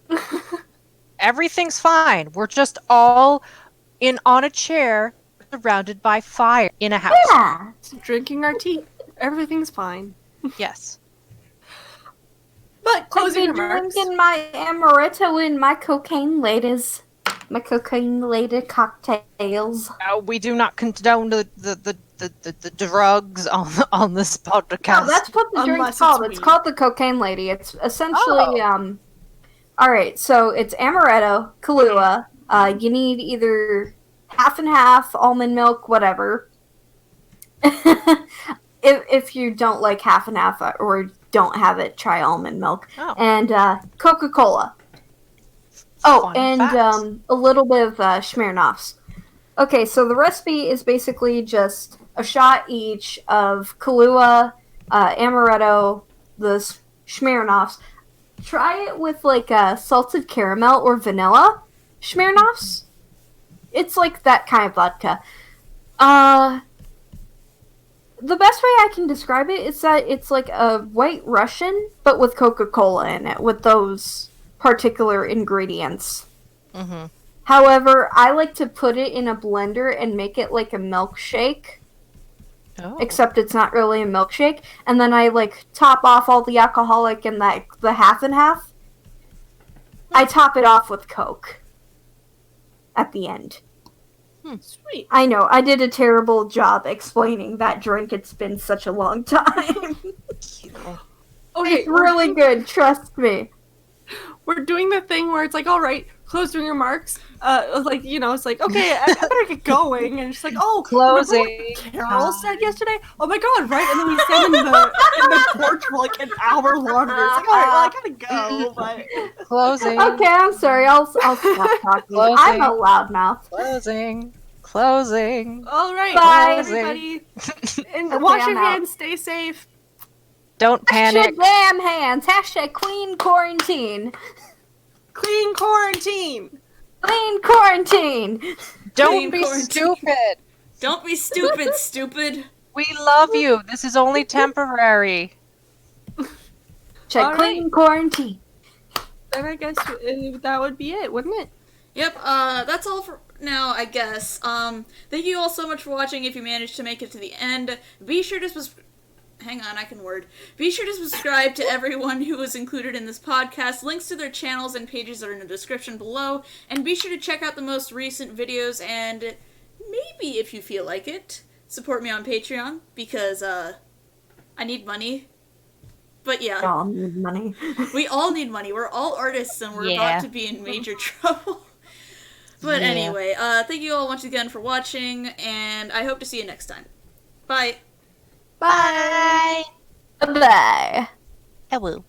Everything's fine. We're just all on a chair surrounded by fire in a house. Yeah. Drinking our tea. Everything's fine. Yes. But I've closing been remarks. drinking my amaretto and my cocaine ladies. My cocaine lady cocktails. We do not condone the drugs on this podcast. No, that's what the drink's Unless it's called. It's weed. called the cocaine lady. It's essentially alright, so it's amaretto, Kahlua. You need either half and half, almond milk, whatever. if you don't like half and half or don't have it, try almond milk. Oh. And Coca-Cola. Oh, Fun and fact. a little bit of Smirnoffs. Okay, so the recipe is basically just a shot each of Kahlua, amaretto, the Smirnoffs. Try it with like salted caramel or vanilla Smirnoffs. It's like that kind of vodka. The best way I can describe it is that it's like a White Russian, but with Coca-Cola in it, with those particular ingredients. Mm-hmm. However, I like to put it in a blender and make it like a milkshake, Oh. except it's not really a milkshake. And then I like top off all the alcoholic and the half and half. I top it off with Coke at the end. Sweet. I know, I did a terrible job explaining that drink. It's been such a long time. Okay, It's really good, trust me. we're doing the thing where it's like, all right, closing remarks. Like, you know, it's like, okay, I better get going. And it's like, oh, Closing remember what Carol said yesterday? Oh my god, right? And then we stand in the porch for like an hour longer. It's like, all right, well, I gotta go, but Closing. Okay, I'm sorry, I'll stop talking. Closing. I'm a loudmouth. Closing. all right, Bye. everybody, and Okay, wash I'm your out. hands, stay safe. Don't Wash panic. your damn hands. Hashtag Queen Quarantine. Clean quarantine. Clean Quarantine. Don't Clean be quarantine. stupid. Don't be stupid, stupid. We love you. This is only temporary. Check All Clean Quarantine. Then I guess that would be it, wouldn't it? Yep, that's all for now, I guess. Thank you all so much for watching. If you managed to make it to the end, be sure to hang on, I can word. Be sure to subscribe to everyone who was included in this podcast. Links to their channels and pages are in the description below. And be sure to check out the most recent videos and maybe, if you feel like it, support me on Patreon because I need money. But yeah. We all need money. We all need money. We're all artists and we're about to be in major trouble. But anyway, thank you all once again for watching, and I hope to see you next time. Bye. Bye. Bye. Hello.